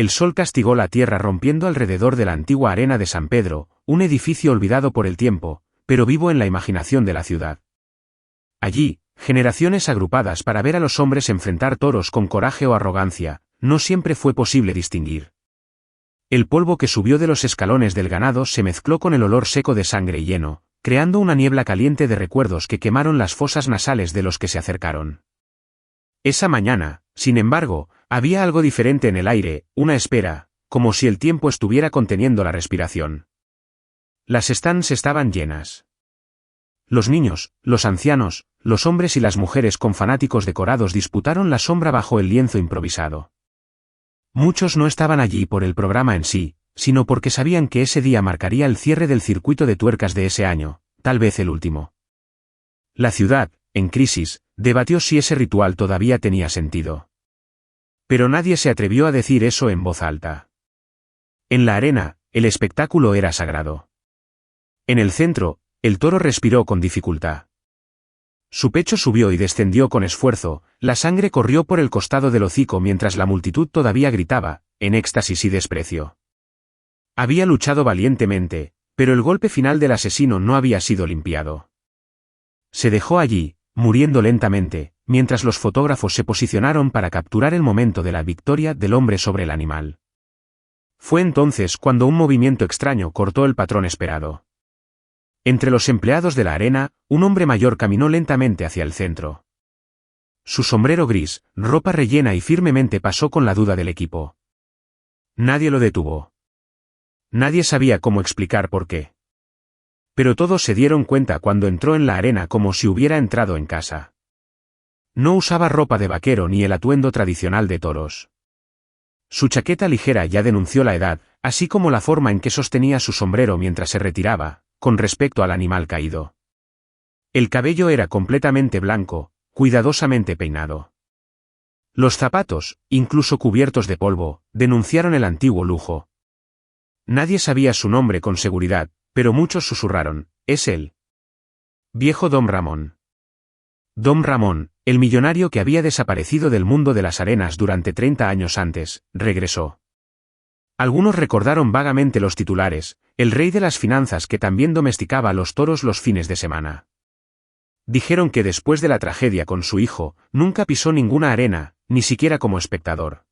El sol castigó la tierra rompiendo alrededor de la antigua arena de San Pedro, un edificio olvidado por el tiempo, pero vivo en la imaginación de la ciudad. Allí, generaciones agrupadas para ver a los hombres enfrentar toros con coraje o arrogancia, no siempre fue posible distinguir. El polvo que subió de los escalones del ganado se mezcló con el olor seco de sangre y heno, creando una niebla caliente de recuerdos que quemaron las fosas nasales de los que se acercaron. Esa mañana, sin embargo, había algo diferente en el aire, una espera, como si el tiempo estuviera conteniendo la respiración. Las stands estaban llenas. Los niños, los ancianos, los hombres y las mujeres con fanáticos decorados disputaron la sombra bajo el lienzo improvisado. Muchos no estaban allí por el programa en sí, sino porque sabían que ese día marcaría el cierre del circuito de tuercas de ese año, tal vez el último. La ciudad, en crisis, debatió si ese ritual todavía tenía sentido. Pero nadie se atrevió a decir eso en voz alta. En la arena, el espectáculo era sagrado. En el centro, el toro respiró con dificultad. Su pecho subió y descendió con esfuerzo, la sangre corrió por el costado del hocico mientras la multitud todavía gritaba, en éxtasis y desprecio. Había luchado valientemente, pero el golpe final del asesino no había sido limpiado. Se dejó allí, muriendo lentamente, mientras los fotógrafos se posicionaron para capturar el momento de la victoria del hombre sobre el animal. Fue entonces cuando un movimiento extraño cortó el patrón esperado. Entre los empleados de la arena, un hombre mayor caminó lentamente hacia el centro. Su sombrero gris, ropa rellena y firmemente pasó con la duda del equipo. Nadie lo detuvo. Nadie sabía cómo explicar por qué. Pero todos se dieron cuenta cuando entró en la arena como si hubiera entrado en casa. No usaba ropa de vaquero ni el atuendo tradicional de toros. Su chaqueta ligera ya denunció la edad, así como la forma en que sostenía su sombrero mientras se retiraba, con respecto al animal caído. El cabello era completamente blanco, cuidadosamente peinado. Los zapatos, incluso cubiertos de polvo, denunciaron el antiguo lujo. Nadie sabía su nombre con seguridad, pero muchos susurraron, «Es él». Viejo Dom Ramón. Dom Ramón, el millonario que había desaparecido del mundo de las arenas durante 30 años antes, regresó. Algunos recordaron vagamente los titulares, el rey de las finanzas que también domesticaba los toros los fines de semana. Dijeron que después de la tragedia con su hijo, nunca pisó ninguna arena, ni siquiera como espectador.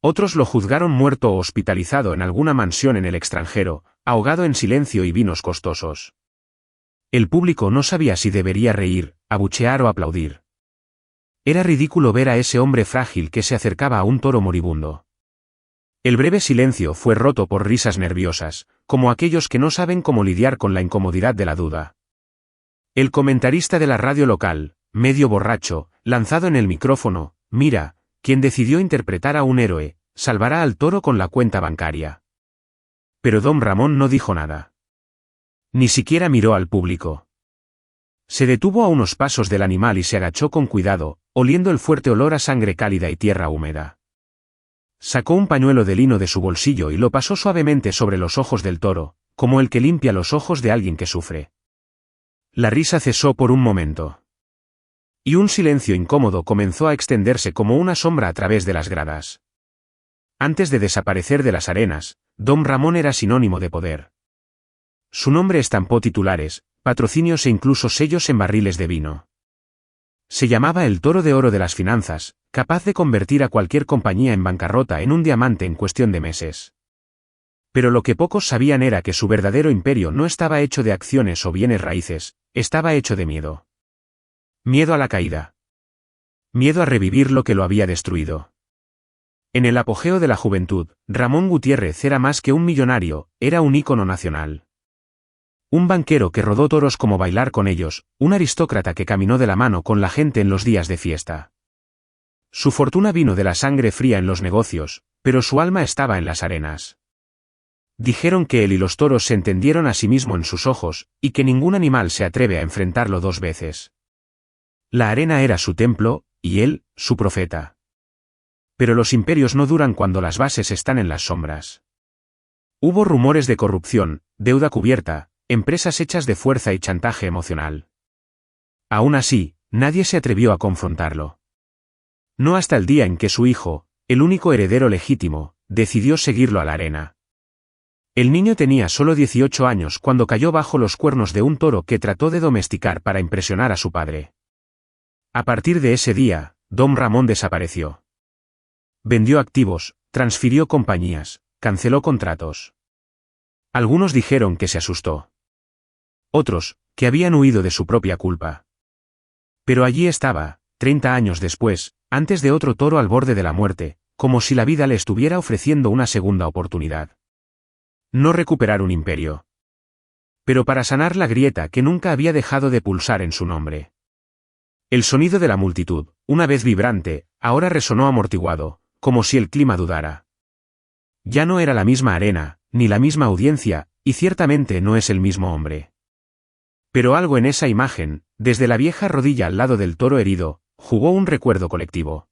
Otros lo juzgaron muerto o hospitalizado en alguna mansión en el extranjero, ahogado en silencio y vinos costosos. El público no sabía si debería reír, abuchear o aplaudir. Era ridículo ver a ese hombre frágil que se acercaba a un toro moribundo. El breve silencio fue roto por risas nerviosas, como aquellos que no saben cómo lidiar con la incomodidad de la duda. El comentarista de la radio local, medio borracho, lanzado en el micrófono, «Mira, quien decidió interpretar a un héroe, salvará al toro con la cuenta bancaria». Pero Dom Ramón no dijo nada. Ni siquiera miró al público. Se detuvo a unos pasos del animal y se agachó con cuidado, oliendo el fuerte olor a sangre cálida y tierra húmeda. Sacó un pañuelo de lino de su bolsillo y lo pasó suavemente sobre los ojos del toro, como el que limpia los ojos de alguien que sufre. La risa cesó por un momento. Y un silencio incómodo comenzó a extenderse como una sombra a través de las gradas. Antes de desaparecer de las arenas, Dom Ramón era sinónimo de poder. Su nombre estampó titulares, patrocinios e incluso sellos en barriles de vino. Se llamaba el toro de oro de las finanzas, capaz de convertir a cualquier compañía en bancarrota en un diamante en cuestión de meses. Pero lo que pocos sabían era que su verdadero imperio no estaba hecho de acciones o bienes raíces, estaba hecho de miedo. Miedo a la caída. Miedo a revivir lo que lo había destruido. En el apogeo de la juventud, Ramón Gutiérrez era más que un millonario, era un ícono nacional. Un banquero que rodó toros como bailar con ellos, un aristócrata que caminó de la mano con la gente en los días de fiesta. Su fortuna vino de la sangre fría en los negocios, pero su alma estaba en las arenas. Dijeron que él y los toros se entendieron a sí mismo en sus ojos, y que ningún animal se atreve a enfrentarlo dos veces. La arena era su templo, y él, su profeta. Pero los imperios no duran cuando las bases están en las sombras. Hubo rumores de corrupción, deuda cubierta, empresas hechas de fuerza y chantaje emocional. Aún así, nadie se atrevió a confrontarlo. No hasta el día en que su hijo, el único heredero legítimo, decidió seguirlo a la arena. El niño tenía solo 18 años cuando cayó bajo los cuernos de un toro que trató de domesticar para impresionar a su padre. A partir de ese día, Don Ramón desapareció. Vendió activos, transfirió compañías, canceló contratos. Algunos dijeron que se asustó. Otros, que habían huido de su propia culpa. Pero allí estaba, 30 años después, antes de otro toro al borde de la muerte, como si la vida le estuviera ofreciendo una segunda oportunidad. No recuperar un imperio. Pero para sanar la grieta que nunca había dejado de pulsar en su nombre. El sonido de la multitud, una vez vibrante, ahora resonó amortiguado, como si el clima dudara. Ya no era la misma arena, ni la misma audiencia, y ciertamente no es el mismo hombre. Pero algo en esa imagen, desde la vieja rodilla al lado del toro herido, jugó un recuerdo colectivo.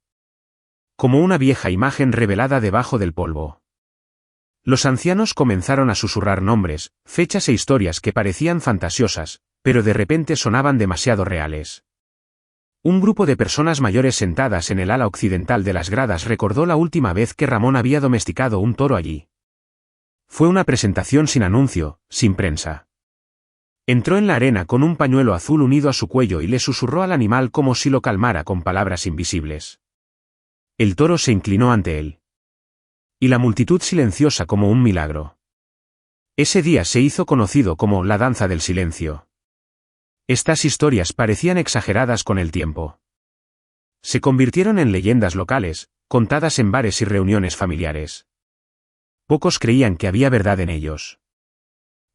Como una vieja imagen revelada debajo del polvo. Los ancianos comenzaron a susurrar nombres, fechas e historias que parecían fantasiosas, pero de repente sonaban demasiado reales. Un grupo de personas mayores sentadas en el ala occidental de las gradas recordó la última vez que Ramón había domesticado un toro allí. Fue una presentación sin anuncio, sin prensa. Entró en la arena con un pañuelo azul unido a su cuello y le susurró al animal como si lo calmara con palabras invisibles. El toro se inclinó ante él. Y la multitud silenciosa como un milagro. Ese día se hizo conocido como la danza del silencio. Estas historias parecían exageradas con el tiempo. Se convirtieron en leyendas locales, contadas en bares y reuniones familiares. Pocos creían que había verdad en ellos.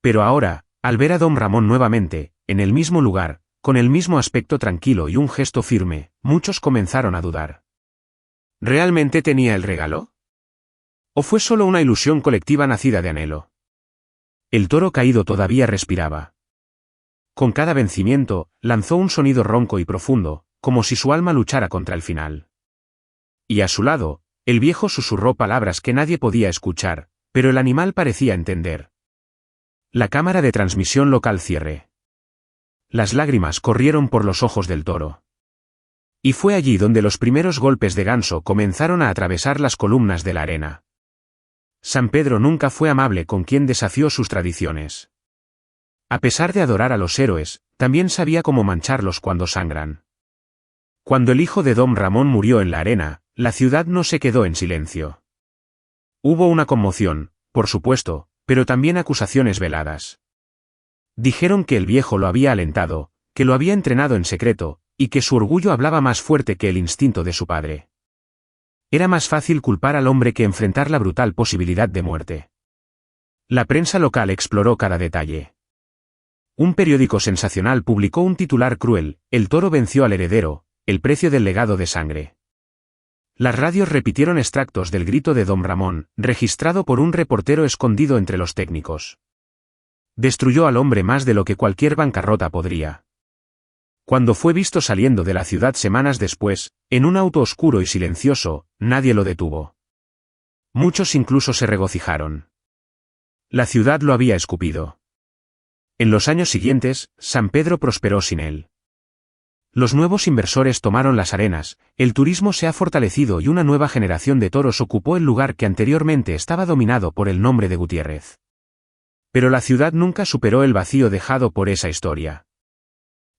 Pero ahora, al ver a Don Ramón nuevamente, en el mismo lugar, con el mismo aspecto tranquilo y un gesto firme, muchos comenzaron a dudar. ¿Realmente tenía el regalo? ¿O fue solo una ilusión colectiva nacida de anhelo? El toro caído todavía respiraba. Con cada vencimiento, lanzó un sonido ronco y profundo, como si su alma luchara contra el final. Y a su lado, el viejo susurró palabras que nadie podía escuchar, pero el animal parecía entender. La cámara de transmisión local cierre. Las lágrimas corrieron por los ojos del toro. Y fue allí donde los primeros golpes de ganso comenzaron a atravesar las columnas de la arena. San Pedro nunca fue amable con quien desafió sus tradiciones. A pesar de adorar a los héroes, también sabía cómo mancharlos cuando sangran. Cuando el hijo de Don Ramón murió en la arena, la ciudad no se quedó en silencio. Hubo una conmoción, por supuesto, pero también acusaciones veladas. Dijeron que el viejo lo había alentado, que lo había entrenado en secreto, y que su orgullo hablaba más fuerte que el instinto de su padre. Era más fácil culpar al hombre que enfrentar la brutal posibilidad de muerte. La prensa local exploró cada detalle. Un periódico sensacional publicó un titular cruel: el toro venció al heredero, el precio del legado de sangre. Las radios repitieron extractos del grito de Don Ramón, registrado por un reportero escondido entre los técnicos. Destruyó al hombre más de lo que cualquier bancarrota podría. Cuando fue visto saliendo de la ciudad semanas después, en un auto oscuro y silencioso, nadie lo detuvo. Muchos incluso se regocijaron. La ciudad lo había escupido. En los años siguientes, San Pedro prosperó sin él. Los nuevos inversores tomaron las arenas, el turismo se ha fortalecido y una nueva generación de toros ocupó el lugar que anteriormente estaba dominado por el nombre de Gutiérrez. Pero la ciudad nunca superó el vacío dejado por esa historia.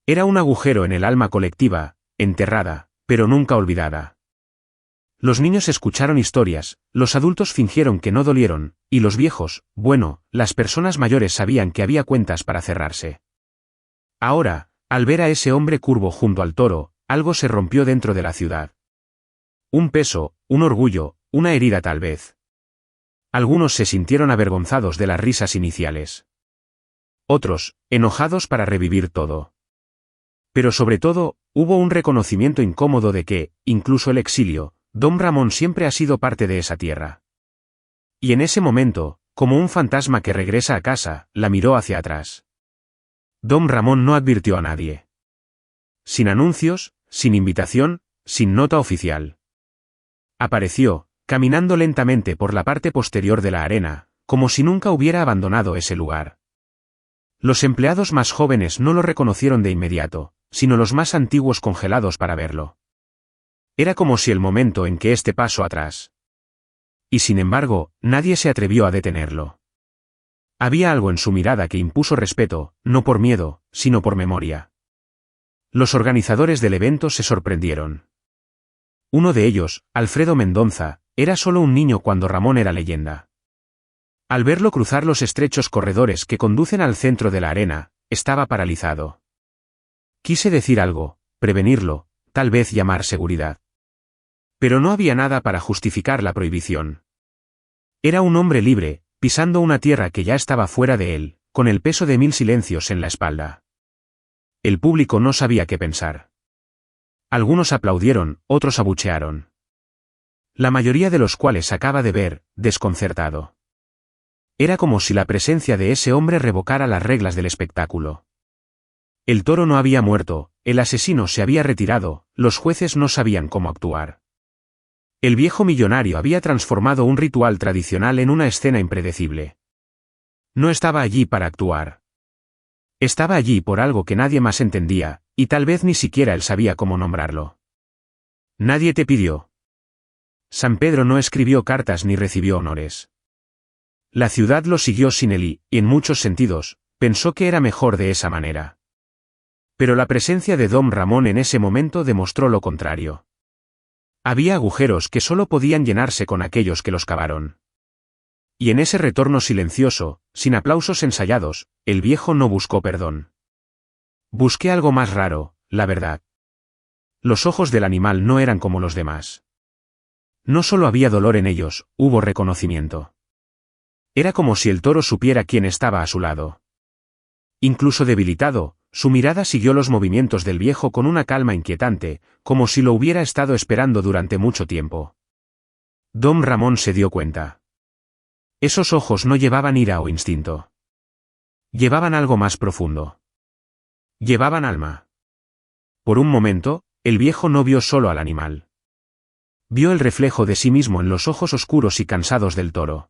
Era un agujero en el alma colectiva, enterrada, pero nunca olvidada. Los niños escucharon historias, los adultos fingieron que no dolieron, y los viejos, bueno, las personas mayores sabían que había cuentas para cerrarse. Ahora, al ver a ese hombre curvo junto al toro, algo se rompió dentro de la ciudad. Un peso, un orgullo, una herida tal vez. Algunos se sintieron avergonzados de las risas iniciales. Otros, enojados para revivir todo. Pero sobre todo, hubo un reconocimiento incómodo de que, incluso el exilio, Don Ramón siempre ha sido parte de esa tierra. Y en ese momento, como un fantasma que regresa a casa, la miró hacia atrás. Don Ramón no advirtió a nadie. Sin anuncios, sin invitación, sin nota oficial. Apareció, caminando lentamente por la parte posterior de la arena, como si nunca hubiera abandonado ese lugar. Los empleados más jóvenes no lo reconocieron de inmediato, sino los más antiguos congelados para verlo. Era como si el momento en que este paso atrás, Y sin embargo, nadie se atrevió a detenerlo. Había algo en su mirada que impuso respeto, no por miedo, sino por memoria. Los organizadores del evento se sorprendieron. Uno de ellos, Alfredo Mendonza, era solo un niño cuando Ramón era leyenda. Al verlo cruzar los estrechos corredores que conducen al centro de la arena, estaba paralizado. Quise decir algo, prevenirlo, tal vez llamar seguridad. Pero no había nada para justificar la prohibición. Era un hombre libre, pisando una tierra que ya estaba fuera de él, con el peso de 1000 silencios en la espalda. El público no sabía qué pensar. Algunos aplaudieron, otros abuchearon. La mayoría de los cuales acaba de ver, desconcertado. Era como si la presencia de ese hombre revocara las reglas del espectáculo. El toro no había muerto, el asesino se había retirado, los jueces no sabían cómo actuar. El viejo millonario había transformado un ritual tradicional en una escena impredecible. No estaba allí para actuar. Estaba allí por algo que nadie más entendía, y tal vez ni siquiera él sabía cómo nombrarlo. Nadie te pidió. San Pedro no escribió cartas ni recibió honores. La ciudad lo siguió sin él y, en muchos sentidos, pensó que era mejor de esa manera. Pero la presencia de Don Ramón en ese momento demostró lo contrario. Había agujeros que solo podían llenarse con aquellos que los cavaron. Y en ese retorno silencioso, sin aplausos ensayados, el viejo no buscó perdón. Busqué algo más raro, la verdad. Los ojos del animal no eran como los demás. No solo había dolor en ellos, hubo reconocimiento. Era como si el toro supiera quién estaba a su lado. Incluso debilitado, su mirada siguió los movimientos del viejo con una calma inquietante, como si lo hubiera estado esperando durante mucho tiempo. Don Ramón se dio cuenta. Esos ojos no llevaban ira o instinto. Llevaban algo más profundo. Llevaban alma. Por un momento, el viejo no vio solo al animal. Vio el reflejo de sí mismo en los ojos oscuros y cansados del toro.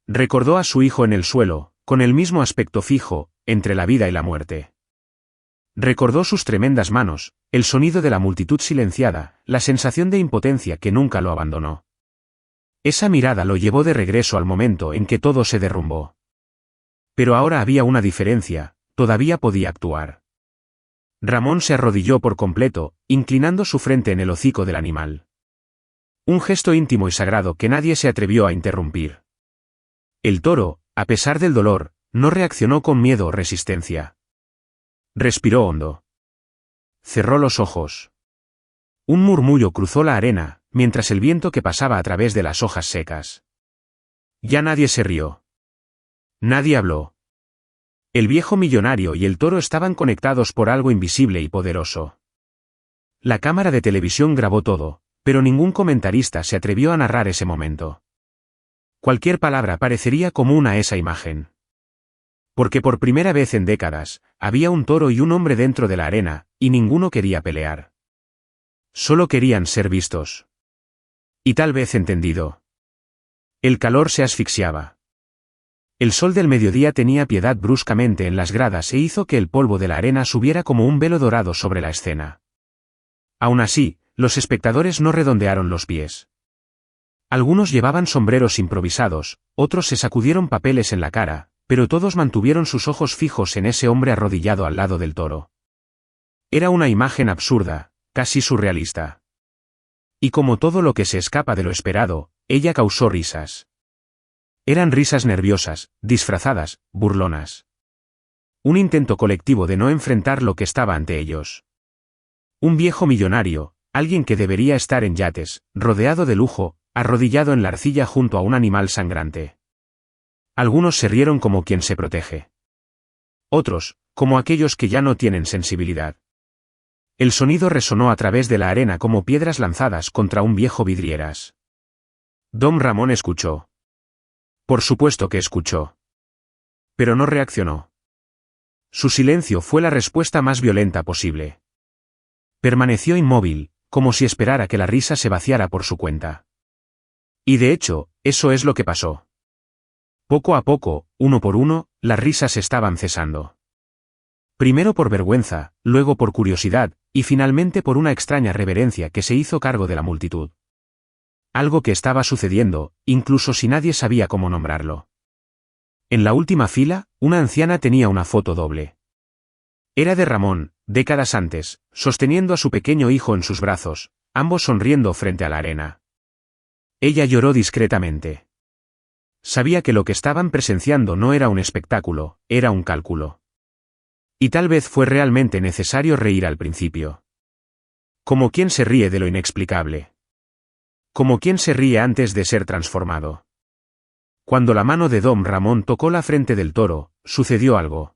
Recordó a su hijo en el suelo, con el mismo aspecto fijo, entre la vida y la muerte. Recordó sus tremendas manos, el sonido de la multitud silenciada, la sensación de impotencia que nunca lo abandonó. Esa mirada lo llevó de regreso al momento en que todo se derrumbó. Pero ahora había una diferencia, todavía podía actuar. Ramón se arrodilló por completo, inclinando su frente en el hocico del animal. Un gesto íntimo y sagrado que nadie se atrevió a interrumpir. El toro, a pesar del dolor, no reaccionó con miedo o resistencia. Respiró hondo. Cerró los ojos. Un murmullo cruzó la arena, mientras el viento que pasaba a través de las hojas secas. Ya nadie se rió. Nadie habló. El viejo millonario y el toro estaban conectados por algo invisible y poderoso. La cámara de televisión grabó todo, pero ningún comentarista se atrevió a narrar ese momento. Cualquier palabra parecería común a esa imagen. Porque por primera vez en décadas, había un toro y un hombre dentro de la arena, y ninguno quería pelear. Solo querían ser vistos. Y tal vez entendido. El calor se asfixiaba. El sol del mediodía tenía piedad bruscamente en las gradas e hizo que el polvo de la arena subiera como un velo dorado sobre la escena. Aún así, los espectadores no redondearon los pies. Algunos llevaban sombreros improvisados, otros se sacudieron papeles en la cara, pero todos mantuvieron sus ojos fijos en ese hombre arrodillado al lado del toro. Era una imagen absurda, casi surrealista. Y como todo lo que se escapa de lo esperado, ella causó risas. Eran risas nerviosas, disfrazadas, burlonas. Un intento colectivo de no enfrentar lo que estaba ante ellos. Un viejo millonario, alguien que debería estar en yates, rodeado de lujo, arrodillado en la arcilla junto a un animal sangrante. Algunos se rieron como quien se protege. Otros, como aquellos que ya no tienen sensibilidad. El sonido resonó a través de la arena como piedras lanzadas contra un viejo vidrieras. Don Ramón escuchó. Por supuesto que escuchó. Pero no reaccionó. Su silencio fue la respuesta más violenta posible. Permaneció inmóvil, como si esperara que la risa se vaciara por su cuenta. Y de hecho, eso es lo que pasó. Poco a poco, uno por uno, las risas estaban cesando. Primero por vergüenza, luego por curiosidad, y finalmente por una extraña reverencia que se hizo cargo de la multitud. algo que estaba sucediendo, incluso si nadie sabía cómo nombrarlo. En la última fila, una anciana tenía una foto doble. Era de Ramón, décadas antes, sosteniendo a su pequeño hijo en sus brazos, ambos sonriendo frente a la arena. Ella lloró discretamente. Sabía que lo que estaban presenciando no era un espectáculo, era un cálculo. Y tal vez fue realmente necesario reír al principio. Como quien se ríe de lo inexplicable. Como quien se ríe antes de ser transformado. Cuando la mano de Don Ramón tocó la frente del toro, sucedió algo.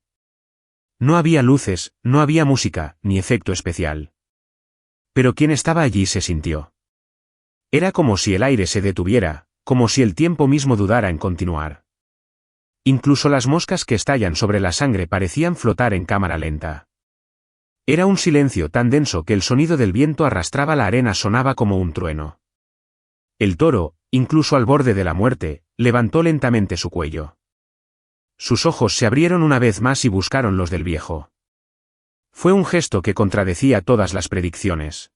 No había luces, no había música, ni efecto especial. Pero quien estaba allí se sintió. Era como si el aire se detuviera, como si el tiempo mismo dudara en continuar. Incluso las moscas que estallan sobre la sangre parecían flotar en cámara lenta. Era un silencio tan denso que el sonido del viento arrastraba la arena sonaba como un trueno. El toro, incluso al borde de la muerte, levantó lentamente su cuello. Sus ojos se abrieron una vez más y buscaron los del viejo. Fue un gesto que contradecía todas las predicciones.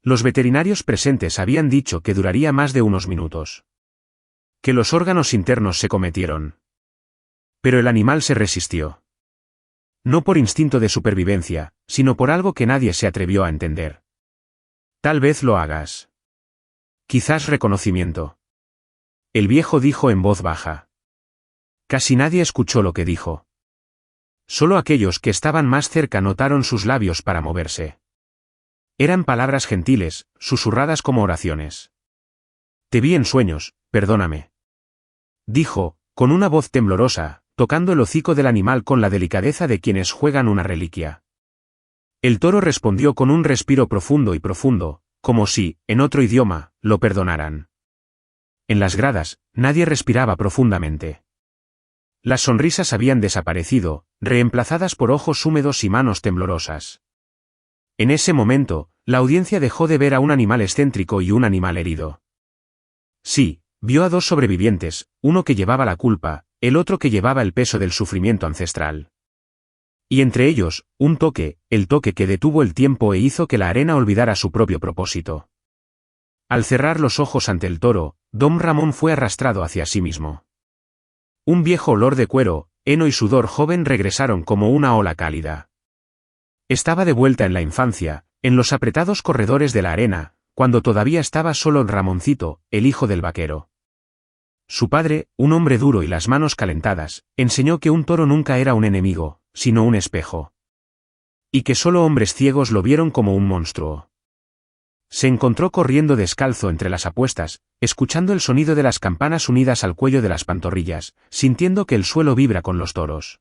Los veterinarios presentes habían dicho que duraría más de unos minutos. Que los órganos internos se cometieron. Pero el animal se resistió. No por instinto de supervivencia, sino por algo que nadie se atrevió a entender. Tal vez lo hagas. Quizás reconocimiento. El viejo dijo en voz baja. Casi nadie escuchó lo que dijo. Solo aquellos que estaban más cerca notaron sus labios para moverse. Eran palabras gentiles, susurradas como oraciones. Te vi en sueños, perdóname. Dijo, con una voz temblorosa, tocando el hocico del animal con la delicadeza de quienes juegan una reliquia. El toro respondió con un respiro profundo, como si, en otro idioma, lo perdonaran. En las gradas, nadie respiraba profundamente. Las sonrisas habían desaparecido, reemplazadas por ojos húmedos y manos temblorosas. En ese momento, la audiencia dejó de ver a un animal excéntrico y un animal herido. Sí, vio a dos sobrevivientes, uno que llevaba la culpa, el otro que llevaba el peso del sufrimiento ancestral. Y entre ellos, un toque, el toque que detuvo el tiempo e hizo que la arena olvidara su propio propósito. Al cerrar los ojos ante el toro, Don Ramón fue arrastrado hacia sí mismo. Un viejo olor de cuero, heno y sudor joven regresaron como una ola cálida. Estaba de vuelta en la infancia, en los apretados corredores de la arena, cuando todavía estaba solo Ramoncito, el hijo del vaquero. Su padre, un hombre duro y las manos calentadas, enseñó que un toro nunca era un enemigo, sino un espejo. Y que solo hombres ciegos lo vieron como un monstruo. Se encontró corriendo descalzo entre las apuestas, escuchando el sonido de las campanas unidas al cuello de las pantorrillas, sintiendo que el suelo vibra con los toros.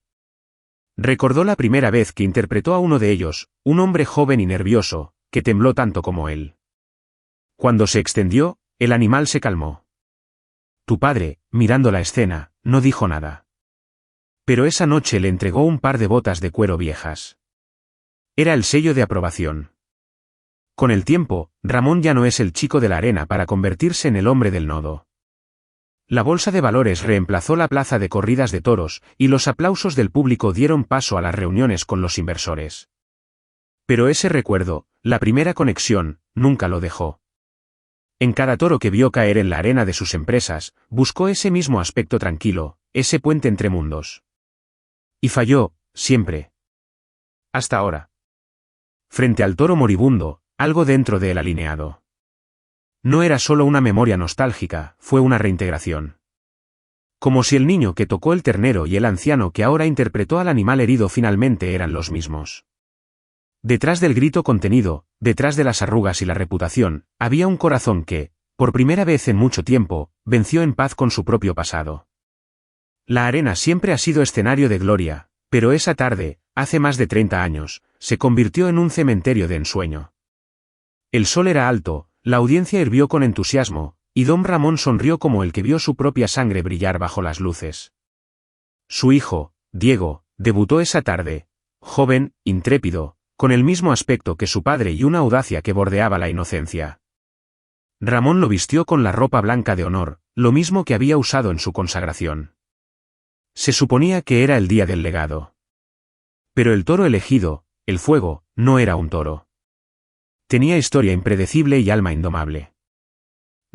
Recordó la primera vez que interpretó a uno de ellos, un hombre joven y nervioso, que tembló tanto como él. Cuando se extendió, el animal se calmó. Tu padre, mirando la escena, no dijo nada. Pero esa noche le entregó un par de botas de cuero viejas. Era el sello de aprobación. Con el tiempo, Ramón ya no es el chico de la arena para convertirse en el hombre del nodo. La bolsa de valores reemplazó la plaza de corridas de toros, y los aplausos del público dieron paso a las reuniones con los inversores. Pero ese recuerdo, la primera conexión, nunca lo dejó. En cada toro que vio caer en la arena de sus empresas, buscó ese mismo aspecto tranquilo, ese puente entre mundos. Y falló, siempre. Hasta ahora. Frente al toro moribundo, algo dentro de él alineado. No era solo una memoria nostálgica, fue una reintegración. Como si el niño que tocó el ternero y el anciano que ahora interpretó al animal herido finalmente eran los mismos. Detrás del grito contenido, detrás de las arrugas y la reputación, había un corazón que, por primera vez en mucho tiempo, venció en paz con su propio pasado. La arena siempre ha sido escenario de gloria, pero esa tarde, hace más de 30 años, se convirtió en un cementerio de ensueño. El sol era alto, la audiencia hirvió con entusiasmo, y Don Ramón sonrió como el que vio su propia sangre brillar bajo las luces. Su hijo, Diego, debutó esa tarde, joven, intrépido, con el mismo aspecto que su padre y una audacia que bordeaba la inocencia. Ramón lo vistió con la ropa blanca de honor, lo mismo que había usado en su consagración. Se suponía que era el día del legado. Pero el toro elegido, el fuego, no era un toro. Tenía historia impredecible y alma indomable.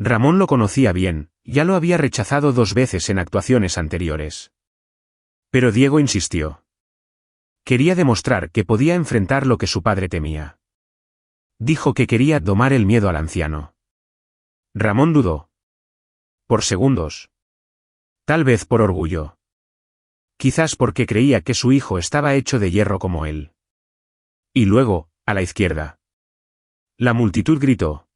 Ramón lo conocía bien, ya lo había rechazado 2 veces en actuaciones anteriores. Pero Diego insistió. Quería demostrar que podía enfrentar lo que su padre temía. Dijo que quería domar el miedo al anciano. Ramón dudó. Por segundos. Tal vez por orgullo. Quizás porque creía que su hijo estaba hecho de hierro como él. Y luego, a la izquierda. La multitud gritó.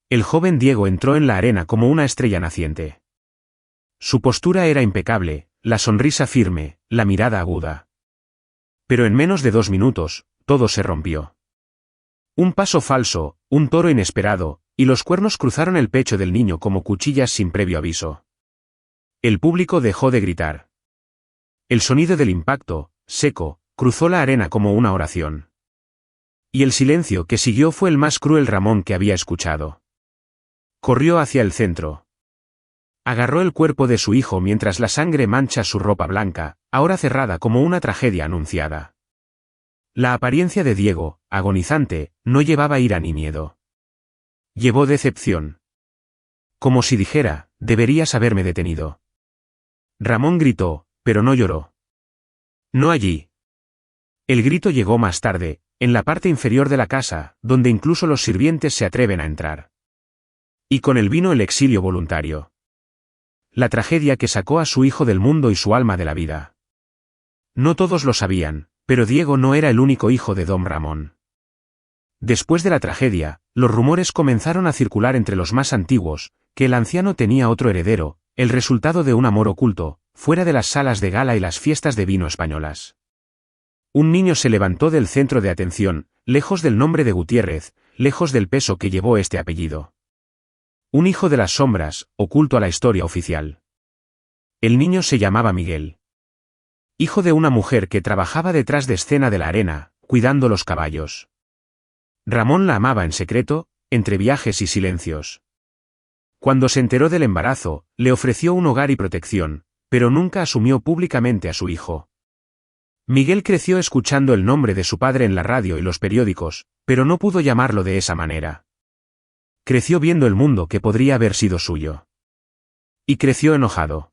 El joven Diego entró en la arena como una estrella naciente. Su postura era impecable, la sonrisa firme, la mirada aguda. Pero en menos de 2 minutos, todo se rompió. Un paso falso, un toro inesperado, y los cuernos cruzaron el pecho del niño como cuchillas sin previo aviso. El público dejó de gritar. El sonido del impacto, seco, cruzó la arena como una oración. Y el silencio que siguió fue el más cruel Ramón que había escuchado. Corrió hacia el centro. Agarró el cuerpo de su hijo mientras la sangre mancha su ropa blanca, ahora cerrada como una tragedia anunciada. La apariencia de Diego, agonizante, no llevaba ira ni miedo. Llevó decepción. Como si dijera, deberías haberme detenido. Ramón gritó, pero no lloró. No allí. El grito llegó más tarde, en la parte inferior de la casa, donde incluso los sirvientes se atreven a entrar. Y con él vino el exilio voluntario. La tragedia que sacó a su hijo del mundo y su alma de la vida. No todos lo sabían, pero Diego no era el único hijo de don Ramón. Después de la tragedia, los rumores comenzaron a circular entre los más antiguos, que el anciano tenía otro heredero, el resultado de un amor oculto, fuera de las salas de gala y las fiestas de vino españolas. Un niño se levantó del centro de atención, lejos del nombre de Gutiérrez, lejos del peso que llevó este apellido. Un hijo de las sombras, oculto a la historia oficial. El niño se llamaba Miguel. Hijo de una mujer que trabajaba detrás de escena de la arena, cuidando los caballos. Ramón la amaba en secreto, entre viajes y silencios. Cuando se enteró del embarazo, le ofreció un hogar y protección, pero nunca asumió públicamente a su hijo. Miguel creció escuchando el nombre de su padre en la radio y los periódicos, pero no pudo llamarlo de esa manera. Creció viendo el mundo que podría haber sido suyo. Y creció enojado.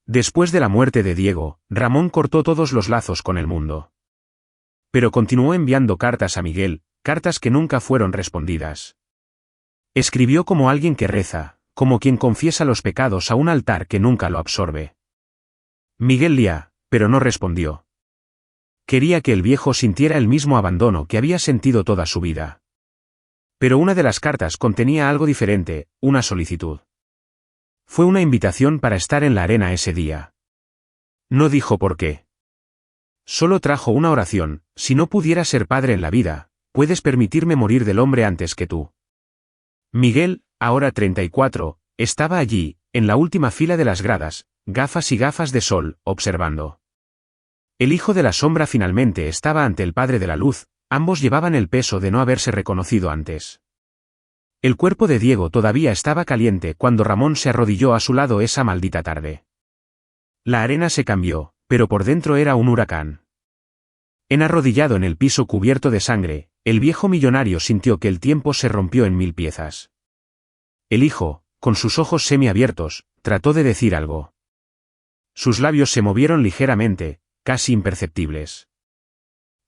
Después de la muerte de Diego, Ramón cortó todos los lazos con el mundo. Pero continuó enviando cartas a Miguel, cartas que nunca fueron respondidas. Escribió como alguien que reza, como quien confiesa los pecados a un altar que nunca lo absorbe. Miguel leía, pero no respondió. Quería que el viejo sintiera el mismo abandono que había sentido toda su vida. Pero una de las cartas contenía algo diferente, una solicitud. Fue una invitación para estar en la arena ese día. No dijo por qué. Solo trajo una oración: si no pudiera ser padre en la vida, puedes permitirme morir del hombre antes que tú. Miguel, ahora 34, estaba allí, en la última fila de las gradas, gafas y gafas de sol, observando. El hijo de la sombra finalmente estaba ante el padre de la luz, ambos llevaban el peso de no haberse reconocido antes. El cuerpo de Diego todavía estaba caliente cuando Ramón se arrodilló a su lado esa maldita tarde. La arena se cambió, pero por dentro era un huracán. Arrodillado en el piso cubierto de sangre, el viejo millonario sintió que el tiempo se rompió en 1000 piezas. El hijo, con sus ojos semiabiertos, trató de decir algo. Sus labios se movieron ligeramente, casi imperceptibles.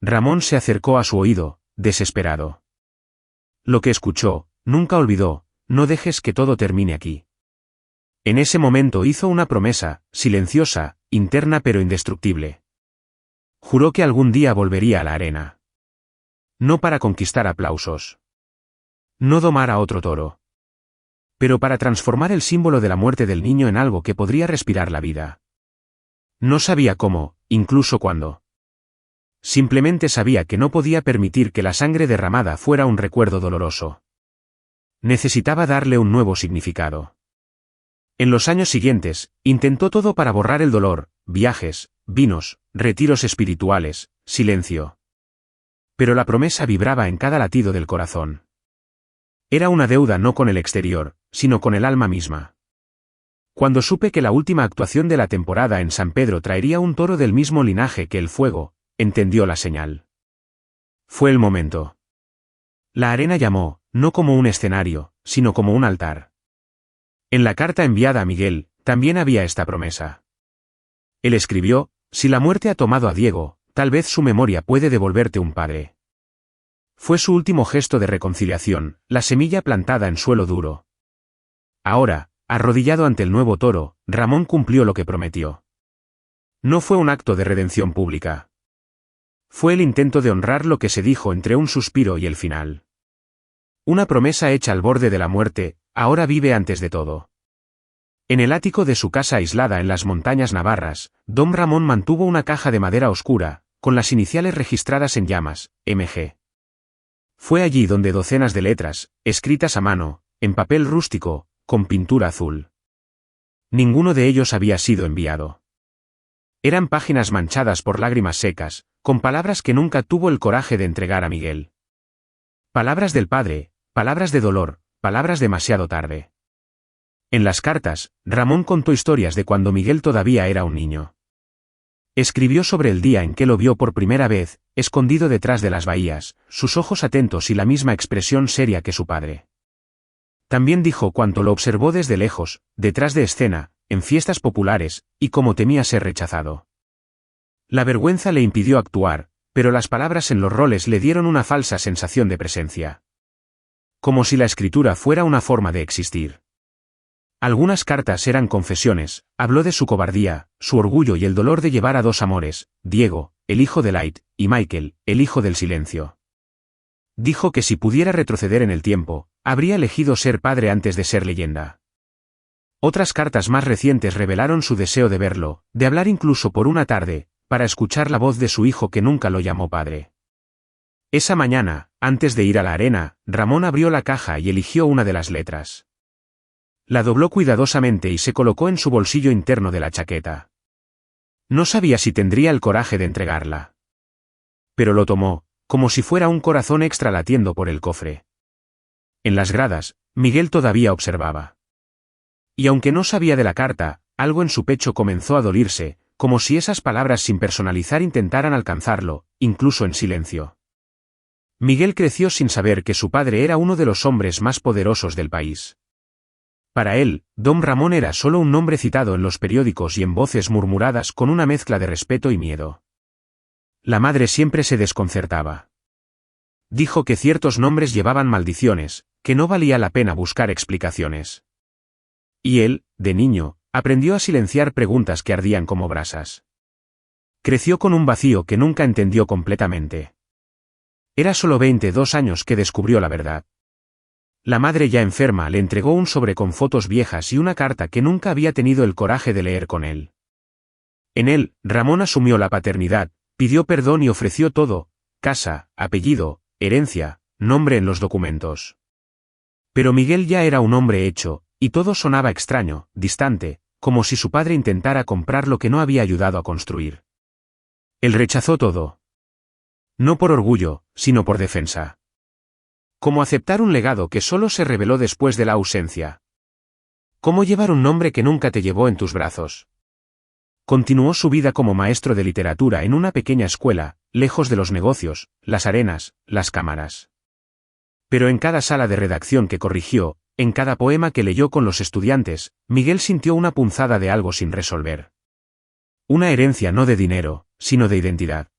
Ramón se acercó a su oído, desesperado. Lo que escuchó, nunca olvidó: no dejes que todo termine aquí. En ese momento hizo una promesa, silenciosa, interna pero indestructible. Juró que algún día volvería a la arena. No para conquistar aplausos. No domar a otro toro. Pero para transformar el símbolo de la muerte del niño en algo que podría respirar la vida. No sabía cómo, incluso cuándo. Simplemente sabía que no podía permitir que la sangre derramada fuera un recuerdo doloroso. Necesitaba darle un nuevo significado. En los años siguientes, intentó todo para borrar el dolor: viajes, vinos, retiros espirituales, silencio. Pero la promesa vibraba en cada latido del corazón. Era una deuda no con el exterior, sino con el alma misma. Cuando supe que la última actuación de la temporada en San Pedro traería un toro del mismo linaje que el fuego, entendió la señal. Fue el momento. La arena llamó, no como un escenario, sino como un altar. En la carta enviada a Miguel, también había esta promesa. Él escribió: si la muerte ha tomado a Diego, tal vez su memoria puede devolverte un padre. Fue su último gesto de reconciliación, la semilla plantada en suelo duro. Ahora, arrodillado ante el nuevo toro, Ramón cumplió lo que prometió. No fue un acto de redención pública. Fue el intento de honrar lo que se dijo entre un suspiro y el final. Una promesa hecha al borde de la muerte, ahora vive antes de todo. En el ático de su casa aislada en las montañas navarras, don Ramón mantuvo una caja de madera oscura, con las iniciales registradas en llamas, MG. Fue allí donde docenas de letras, escritas a mano, en papel rústico, con pintura azul. Ninguno de ellos había sido enviado. Eran páginas manchadas por lágrimas secas, con palabras que nunca tuvo el coraje de entregar a Miguel. Palabras del padre, palabras de dolor, palabras demasiado tarde. En las cartas, Ramón contó historias de cuando Miguel todavía era un niño. Escribió sobre el día en que lo vio por primera vez, escondido detrás de las bahías, sus ojos atentos y la misma expresión seria que su padre. También dijo cuánto lo observó desde lejos, detrás de escena, en fiestas populares, y cómo temía ser rechazado. La vergüenza le impidió actuar, pero las palabras en los roles le dieron una falsa sensación de presencia. Como si la escritura fuera una forma de existir. Algunas cartas eran confesiones, habló de su cobardía, su orgullo y el dolor de llevar a dos amores, Diego, el hijo de Light, y Michael, el hijo del silencio. Dijo que si pudiera retroceder en el tiempo, habría elegido ser padre antes de ser leyenda. Otras cartas más recientes revelaron su deseo de verlo, de hablar incluso por una tarde, para escuchar la voz de su hijo que nunca lo llamó padre. Esa mañana, antes de ir a la arena, Ramón abrió la caja y eligió una de las letras. La dobló cuidadosamente y se colocó en su bolsillo interno de la chaqueta. No sabía si tendría el coraje de entregarla. Pero lo tomó, como si fuera un corazón extra latiendo por el cofre. En las gradas, Miguel todavía observaba. Y aunque no sabía de la carta, algo en su pecho comenzó a dolirse, como si esas palabras sin personalizar intentaran alcanzarlo, incluso en silencio. Miguel creció sin saber que su padre era uno de los hombres más poderosos del país. Para él, don Ramón era solo un nombre citado en los periódicos y en voces murmuradas con una mezcla de respeto y miedo. La madre siempre se desconcertaba. Dijo que ciertos nombres llevaban maldiciones, que no valía la pena buscar explicaciones. Y él, de niño, aprendió a silenciar preguntas que ardían como brasas. Creció con un vacío que nunca entendió completamente. Era solo 22 años que descubrió la verdad. La madre ya enferma le entregó un sobre con fotos viejas y una carta que nunca había tenido el coraje de leer con él. En él, Ramón asumió la paternidad, pidió perdón y ofreció todo: casa, apellido, herencia, nombre en los documentos. Pero Miguel ya era un hombre hecho, y todo sonaba extraño, distante, como si su padre intentara comprar lo que no había ayudado a construir. Él rechazó todo. No por orgullo, sino por defensa. ¿Cómo aceptar un legado que solo se reveló después de la ausencia? ¿Cómo llevar un nombre que nunca te llevó en tus brazos? Continuó su vida como maestro de literatura en una pequeña escuela, lejos de los negocios, las arenas, las cámaras. Pero en cada sala de redacción que corrigió, en cada poema que leyó con los estudiantes, Miguel sintió una punzada de algo sin resolver. Una herencia no de dinero, sino de identidad.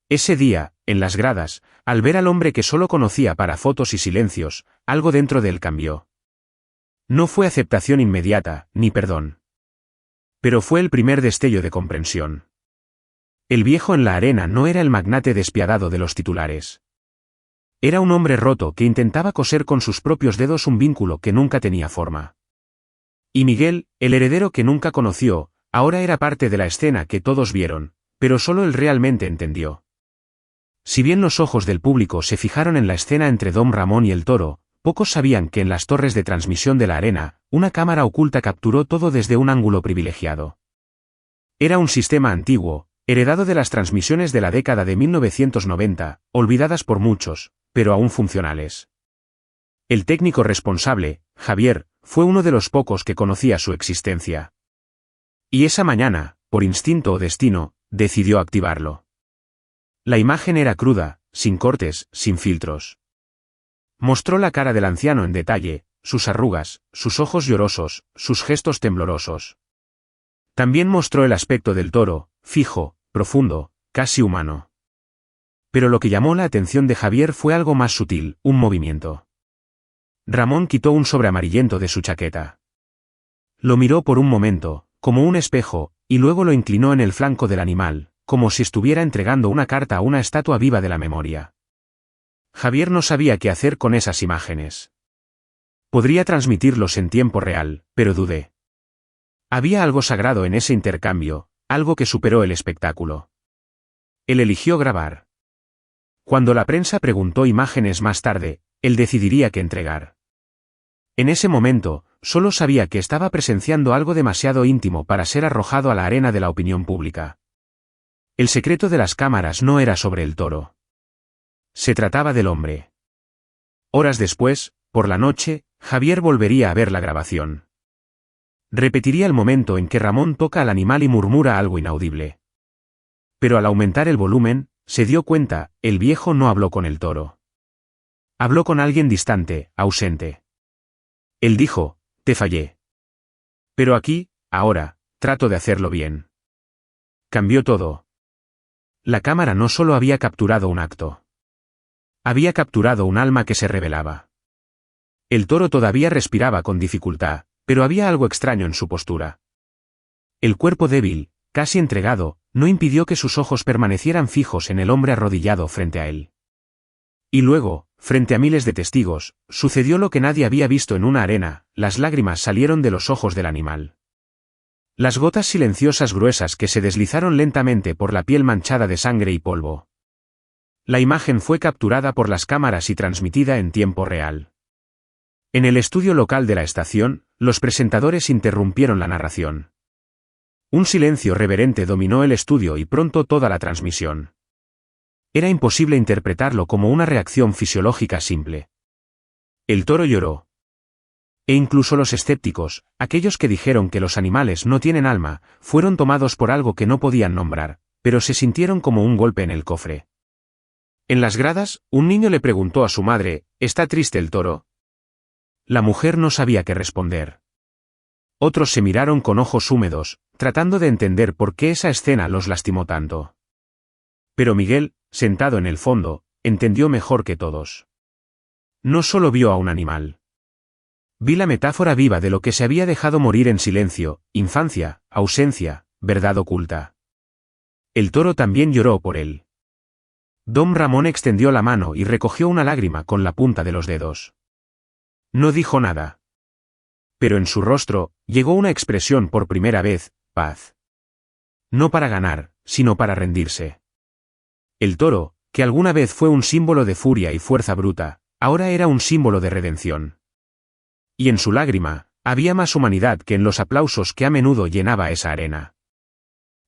Ese día, en las gradas, al ver al hombre que solo conocía para fotos y silencios, algo dentro de él cambió. No fue aceptación inmediata, ni perdón. Pero fue el primer destello de comprensión. El viejo en la arena no era el magnate despiadado de los titulares. Era un hombre roto que intentaba coser con sus propios dedos un vínculo que nunca tenía forma. Y Miguel, el heredero que nunca conoció, ahora era parte de la escena que todos vieron, pero solo él realmente entendió. Si bien los ojos del público se fijaron en la escena entre don Ramón y el toro, pocos sabían que en las torres de transmisión de la arena, una cámara oculta capturó todo desde un ángulo privilegiado. Era un sistema antiguo, heredado de las transmisiones de la década de 1990, olvidadas por muchos, pero aún funcionales. El técnico responsable, Javier, fue uno de los pocos que conocía su existencia. Y esa mañana, por instinto o destino, decidió activarlo. La imagen era cruda, sin cortes, sin filtros. Mostró la cara del anciano en detalle, sus arrugas, sus ojos llorosos, sus gestos temblorosos. También mostró el aspecto del toro, fijo, profundo, casi humano. Pero lo que llamó la atención de Javier fue algo más sutil, un movimiento. Ramón quitó un sobre amarillento de su chaqueta. Lo miró por un momento, como un espejo, y luego lo inclinó en el flanco del animal, como si estuviera entregando una carta a una estatua viva de la memoria. Javier no sabía qué hacer con esas imágenes. Podría transmitirlos en tiempo real, pero dudé. Había algo sagrado en ese intercambio, algo que superó el espectáculo. Él eligió grabar. Cuando la prensa preguntó imágenes más tarde, él decidiría qué entregar. En ese momento, solo sabía que estaba presenciando algo demasiado íntimo para ser arrojado a la arena de la opinión pública. El secreto de las cámaras no era sobre el toro. Se trataba del hombre. Horas después, por la noche, Javier volvería a ver la grabación. Repetiría el momento en que Ramón toca al animal y murmura algo inaudible. Pero al aumentar el volumen, se dio cuenta, el viejo no habló con el toro. Habló con alguien distante, ausente. Él dijo, te fallé. Pero aquí, ahora, trato de hacerlo bien. Cambió todo. La cámara no solo había capturado un acto. Había capturado un alma que se revelaba. El toro todavía respiraba con dificultad, pero había algo extraño en su postura. El cuerpo débil, casi entregado, no impidió que sus ojos permanecieran fijos en el hombre arrodillado frente a él. Y luego, frente a miles de testigos, sucedió lo que nadie había visto en una arena, las lágrimas salieron de los ojos del animal. Las gotas silenciosas gruesas que se deslizaron lentamente por la piel manchada de sangre y polvo. La imagen fue capturada por las cámaras y transmitida en tiempo real. En el estudio local de la estación, los presentadores interrumpieron la narración. Un silencio reverente dominó el estudio y pronto toda la transmisión. Era imposible interpretarlo como una reacción fisiológica simple. El toro lloró. E incluso los escépticos, aquellos que dijeron que los animales no tienen alma, fueron tomados por algo que no podían nombrar, pero se sintieron como un golpe en el cofre. En las gradas, un niño le preguntó a su madre, ¿está triste el toro? La mujer no sabía qué responder. Otros se miraron con ojos húmedos, tratando de entender por qué esa escena los lastimó tanto. Pero Miguel, sentado en el fondo, entendió mejor que todos. No solo vio a un animal. Vi la metáfora viva de lo que se había dejado morir en silencio, infancia, ausencia, verdad oculta. El toro también lloró por él. Don Ramón extendió la mano y recogió una lágrima con la punta de los dedos. No dijo nada. Pero en su rostro, llegó una expresión por primera vez, paz. No para ganar, sino para rendirse. El toro, que alguna vez fue un símbolo de furia y fuerza bruta, ahora era un símbolo de redención. Y en su lágrima, había más humanidad que en los aplausos que a menudo llenaba esa arena.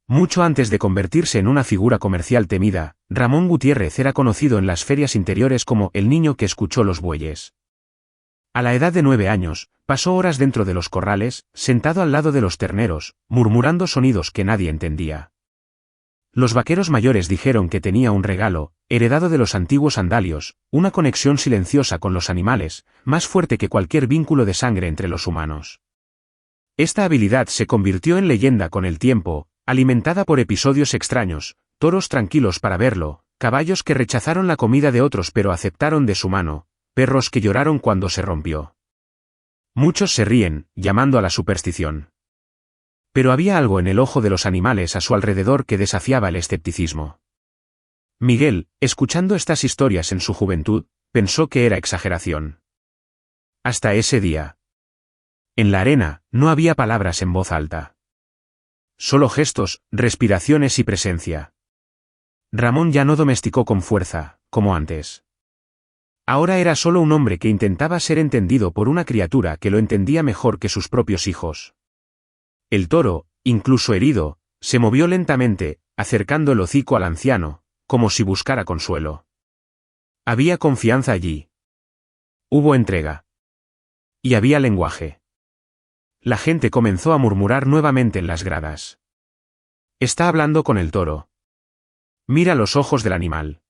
Mucho antes de convertirse en una figura comercial temida, Ramón Gutiérrez era conocido en las ferias interiores como el niño que escuchó los bueyes. A la edad de 9 años, pasó horas dentro de los corrales, sentado al lado de los terneros, murmurando sonidos que nadie entendía. Los vaqueros mayores dijeron que tenía un regalo, heredado de los antiguos andalios, una conexión silenciosa con los animales, más fuerte que cualquier vínculo de sangre entre los humanos. Esta habilidad se convirtió en leyenda con el tiempo, alimentada por episodios extraños, toros tranquilos para verlo, caballos que rechazaron la comida de otros pero aceptaron de su mano, perros que lloraron cuando se rompió. Muchos se ríen, llamando a la superstición. Pero había algo en el ojo de los animales a su alrededor que desafiaba el escepticismo. Miguel, escuchando estas historias en su juventud, pensó que era exageración. Hasta ese día. En la arena, no había palabras en voz alta. Solo gestos, respiraciones y presencia. Ramón ya no domesticó con fuerza, como antes. Ahora era solo un hombre que intentaba ser entendido por una criatura que lo entendía mejor que sus propios hijos. El toro, incluso herido, se movió lentamente, acercando el hocico al anciano, como si buscara consuelo. Había confianza allí. Hubo entrega. Y había lenguaje. La gente comenzó a murmurar nuevamente en las gradas. Está hablando con el toro. Mira los ojos del animal.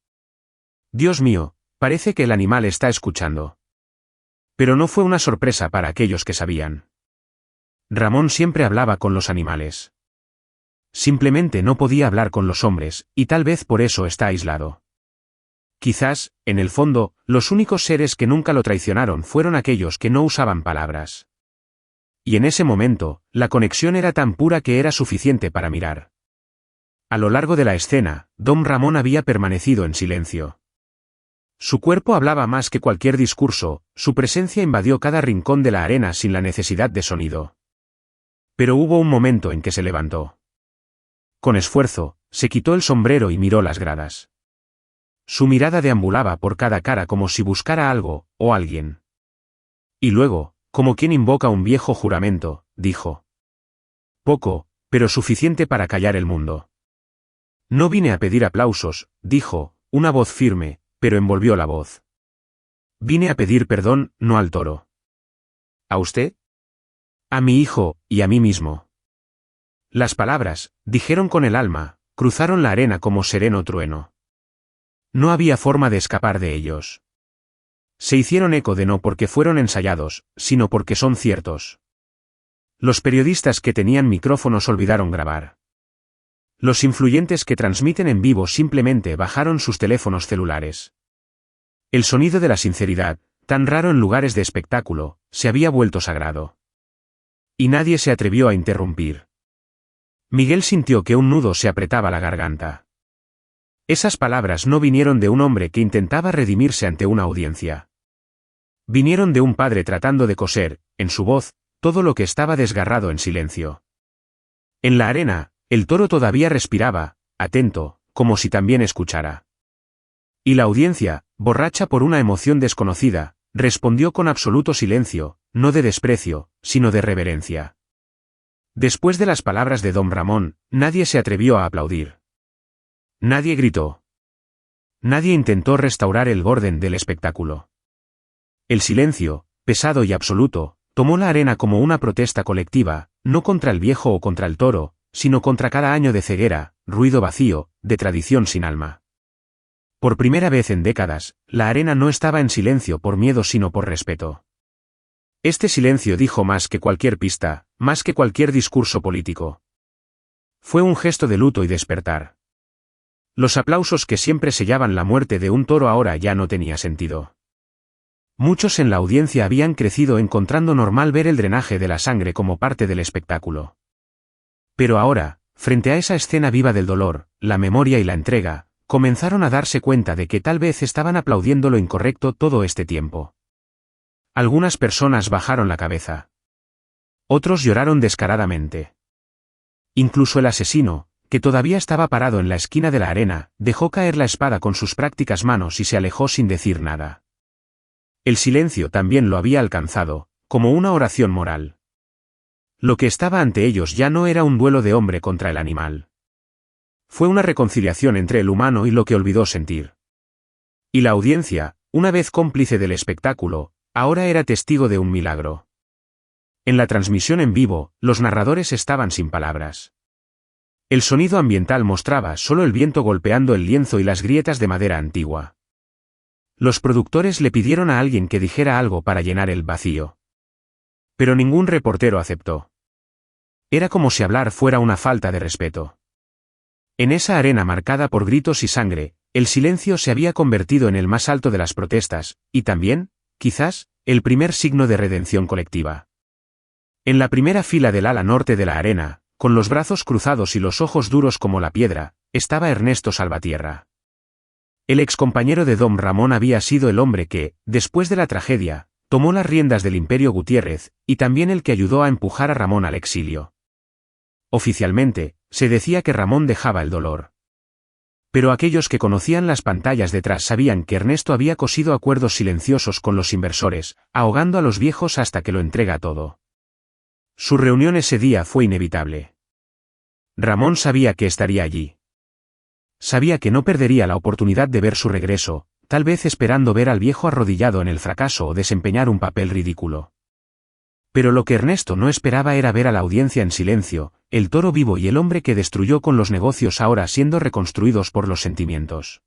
Dios mío, parece que el animal está escuchando. Pero no fue una sorpresa para aquellos que sabían. Ramón siempre hablaba con los animales. Simplemente no podía hablar con los hombres, y tal vez por eso está aislado. Quizás, en el fondo, los únicos seres que nunca lo traicionaron fueron aquellos que no usaban palabras. Y en ese momento, la conexión era tan pura que era suficiente para mirar. A lo largo de la escena, Don Ramón había permanecido en silencio. Su cuerpo hablaba más que cualquier discurso, su presencia invadió cada rincón de la arena sin la necesidad de sonido. Pero hubo un momento en que se levantó. Con esfuerzo, se quitó el sombrero y miró las gradas. Su mirada deambulaba por cada cara como si buscara algo, o alguien. Y luego, como quien invoca un viejo juramento, dijo: poco, pero suficiente para callar el mundo. No vine a pedir aplausos, dijo, una voz firme, pero envolvió la voz. Vine a pedir perdón, no al toro. ¿A usted? A mi hijo, y a mí mismo. Las palabras, dijeron con el alma, cruzaron la arena como sereno trueno. No había forma de escapar de ellos. Se hicieron eco de no porque fueron ensayados, sino porque son ciertos. Los periodistas que tenían micrófonos olvidaron grabar. Los influyentes que transmiten en vivo simplemente bajaron sus teléfonos celulares. El sonido de la sinceridad, tan raro en lugares de espectáculo, se había vuelto sagrado. Y nadie se atrevió a interrumpir. Miguel sintió que un nudo se apretaba la garganta. Esas palabras no vinieron de un hombre que intentaba redimirse ante una audiencia. Vinieron de un padre tratando de coser, en su voz, todo lo que estaba desgarrado en silencio. En la arena, el toro todavía respiraba, atento, como si también escuchara. Y la audiencia, borracha por una emoción desconocida, respondió con absoluto silencio, no de desprecio, sino de reverencia. Después de las palabras de Don Ramón, nadie se atrevió a aplaudir. Nadie gritó. Nadie intentó restaurar el orden del espectáculo. El silencio, pesado y absoluto, tomó la arena como una protesta colectiva, no contra el viejo o contra el toro, sino contra cada año de ceguera, ruido vacío, de tradición sin alma. Por primera vez en décadas, la arena no estaba en silencio por miedo sino por respeto. Este silencio dijo más que cualquier pista, más que cualquier discurso político. Fue un gesto de luto y despertar. Los aplausos que siempre sellaban la muerte de un toro ahora ya no tenía sentido. Muchos en la audiencia habían crecido encontrando normal ver el drenaje de la sangre como parte del espectáculo. Pero ahora, frente a esa escena viva del dolor, la memoria y la entrega, comenzaron a darse cuenta de que tal vez estaban aplaudiendo lo incorrecto todo este tiempo. Algunas personas bajaron la cabeza. Otros lloraron descaradamente. Incluso el asesino, que todavía estaba parado en la esquina de la arena, dejó caer la espada con sus prácticas manos y se alejó sin decir nada. El silencio también lo había alcanzado, como una oración moral. Lo que estaba ante ellos ya no era un duelo de hombre contra el animal. Fue una reconciliación entre el humano y lo que olvidó sentir. Y la audiencia, una vez cómplice del espectáculo, ahora era testigo de un milagro. En la transmisión en vivo, los narradores estaban sin palabras. El sonido ambiental mostraba solo el viento golpeando el lienzo y las grietas de madera antigua. Los productores le pidieron a alguien que dijera algo para llenar el vacío. Pero ningún reportero aceptó. Era como si hablar fuera una falta de respeto. En esa arena marcada por gritos y sangre, el silencio se había convertido en el más alto de las protestas, y también, quizás, el primer signo de redención colectiva. En la primera fila del ala norte de la arena, con los brazos cruzados y los ojos duros como la piedra, estaba Ernesto Salvatierra. El excompañero de Don Ramón había sido el hombre que, después de la tragedia, tomó las riendas del Imperio Gutiérrez, y también el que ayudó a empujar a Ramón al exilio. Oficialmente, se decía que Ramón dejaba el dolor. Pero aquellos que conocían las pantallas detrás sabían que Ernesto había cosido acuerdos silenciosos con los inversores, ahogando a los viejos hasta que lo entrega todo. Su reunión ese día fue inevitable. Ramón sabía que estaría allí. Sabía que no perdería la oportunidad de ver su regreso, tal vez esperando ver al viejo arrodillado en el fracaso o desempeñar un papel ridículo. Pero lo que Ernesto no esperaba era ver a la audiencia en silencio, el toro vivo y el hombre que destruyó con los negocios ahora siendo reconstruidos por los sentimientos.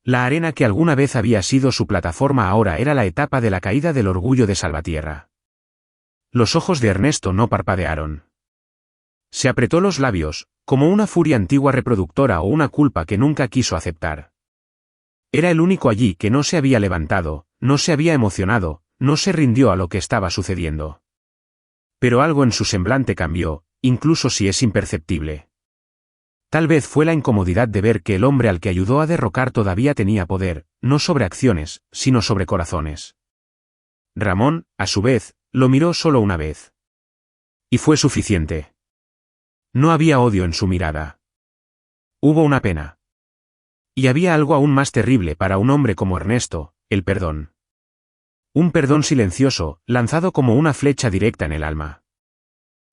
La arena que alguna vez había sido su plataforma ahora era la etapa de la caída del orgullo de Salvatierra. Los ojos de Ernesto no parpadearon. Se apretó los labios, como una furia antigua reproductora o una culpa que nunca quiso aceptar. Era el único allí que no se había levantado, no se había emocionado, no se rindió a lo que estaba sucediendo. Pero algo en su semblante cambió, incluso si es imperceptible. Tal vez fue la incomodidad de ver que el hombre al que ayudó a derrocar todavía tenía poder, no sobre acciones, sino sobre corazones. Ramón, a su vez, lo miró solo una vez. Y fue suficiente. No había odio en su mirada. Hubo una pena. Y había algo aún más terrible para un hombre como Ernesto, el perdón. Un perdón silencioso, lanzado como una flecha directa en el alma.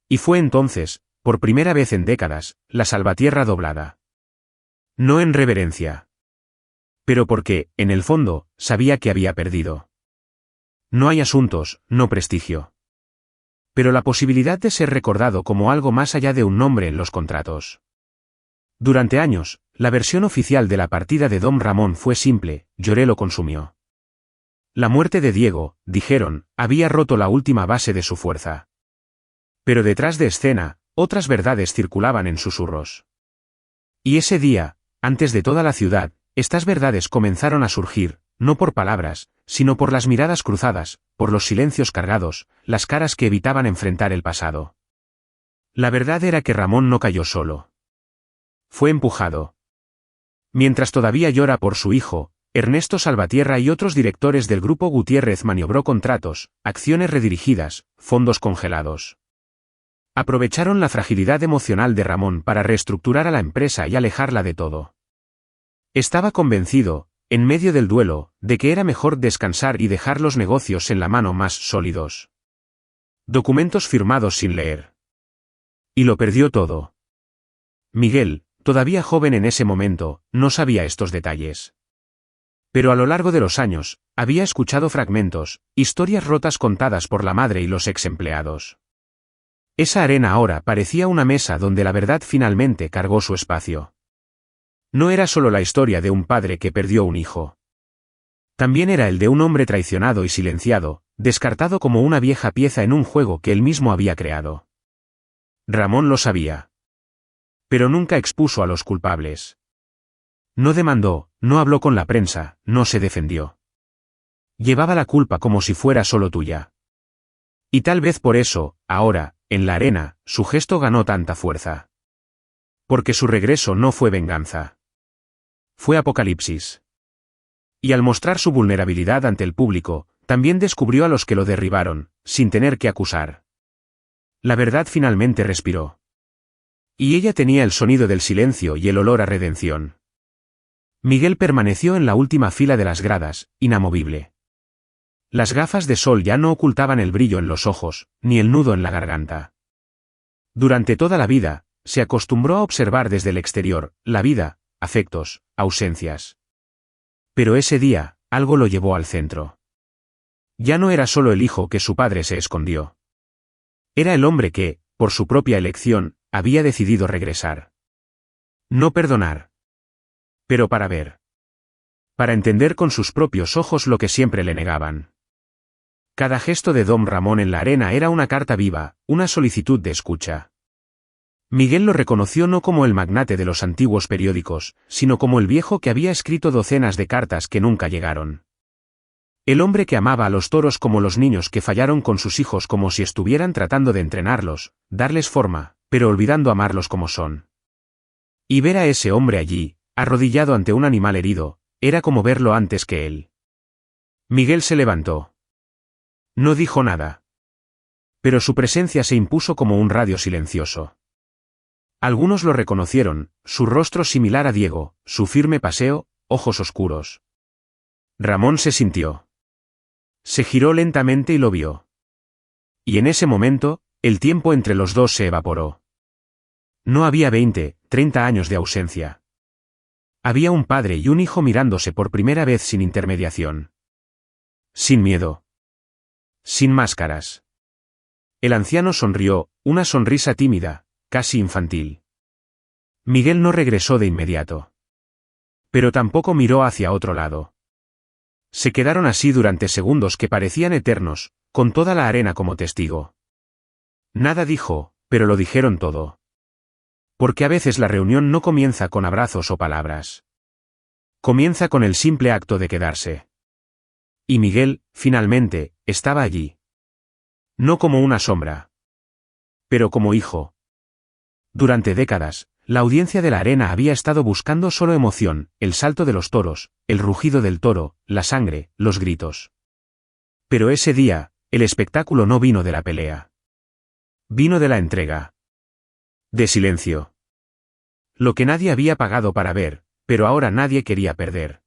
Y fue entonces, por primera vez en décadas, la Salvatierra doblada. No en reverencia. Pero porque, en el fondo, sabía que había perdido. No hay asuntos, no prestigio. Pero la posibilidad de ser recordado como algo más allá de un nombre en los contratos. Durante años, la versión oficial de la partida de Don Ramón fue simple: Lloré lo consumió. La muerte de Diego, dijeron, había roto la última base de su fuerza. Pero detrás de escena, otras verdades circulaban en susurros. Y ese día, antes de toda la ciudad, estas verdades comenzaron a surgir, no por palabras, sino por las miradas cruzadas, por los silencios cargados, las caras que evitaban enfrentar el pasado. La verdad era que Ramón no cayó solo. Fue empujado. Mientras todavía llora por su hijo, Ernesto Salvatierra y otros directores del Grupo Gutiérrez maniobró contratos, acciones redirigidas, fondos congelados. Aprovecharon la fragilidad emocional de Ramón para reestructurar a la empresa y alejarla de todo. Estaba convencido, en medio del duelo, de que era mejor descansar y dejar los negocios en la mano más sólidos. Documentos firmados sin leer. Y lo perdió todo. Miguel, todavía joven en ese momento, no sabía estos detalles. Pero a lo largo de los años, había escuchado fragmentos, historias rotas contadas por la madre y los ex empleados. Esa arena ahora parecía una mesa donde la verdad finalmente cargó su espacio. No era solo la historia de un padre que perdió un hijo. También era el de un hombre traicionado y silenciado, descartado como una vieja pieza en un juego que él mismo había creado. Ramón lo sabía. Pero nunca expuso a los culpables. No demandó, no habló con la prensa, no se defendió. Llevaba la culpa como si fuera solo tuya. Y tal vez por eso, ahora, en la arena, su gesto ganó tanta fuerza. Porque su regreso no fue venganza. Fue apocalipsis. Y al mostrar su vulnerabilidad ante el público, también descubrió a los que lo derribaron, sin tener que acusar. La verdad finalmente respiró. Y ella tenía el sonido del silencio y el olor a redención. Miguel permaneció en la última fila de las gradas, inamovible. Las gafas de sol ya no ocultaban el brillo en los ojos, ni el nudo en la garganta. Durante toda la vida, se acostumbró a observar desde el exterior, la vida, afectos, ausencias. Pero ese día, algo lo llevó al centro. Ya no era solo el hijo que su padre se escondió. Era el hombre que, por su propia elección, había decidido regresar. No perdonar. Pero para ver. Para entender con sus propios ojos lo que siempre le negaban. Cada gesto de Don Ramón en la arena era una carta viva, una solicitud de escucha. Miguel lo reconoció no como el magnate de los antiguos periódicos, sino como el viejo que había escrito docenas de cartas que nunca llegaron. El hombre que amaba a los toros como los niños que fallaron con sus hijos como si estuvieran tratando de entrenarlos, darles forma, pero olvidando amarlos como son. Y ver a ese hombre allí, arrodillado ante un animal herido, era como verlo antes que él. Miguel se levantó. No dijo nada. Pero su presencia se impuso como un radio silencioso. Algunos lo reconocieron, su rostro similar a Diego, su firme paseo, ojos oscuros. Ramón se sintió. Se giró lentamente y lo vio. Y en ese momento, el tiempo entre los dos se evaporó. No había 20, 30 años de ausencia. Había un padre y un hijo mirándose por primera vez sin intermediación. Sin miedo. Sin máscaras. El anciano sonrió, una sonrisa tímida, casi infantil. Miguel no regresó de inmediato. Pero tampoco miró hacia otro lado. Se quedaron así durante segundos que parecían eternos, con toda la arena como testigo. Nada dijo, pero lo dijeron todo. Porque a veces la reunión no comienza con abrazos o palabras. Comienza con el simple acto de quedarse. Y Miguel, finalmente, estaba allí. No como una sombra. Pero como hijo. Durante décadas, la audiencia de la arena había estado buscando solo emoción, el salto de los toros, el rugido del toro, la sangre, los gritos. Pero ese día, el espectáculo no vino de la pelea. Vino de la entrega. De silencio. Lo que nadie había pagado para ver, pero ahora nadie quería perder.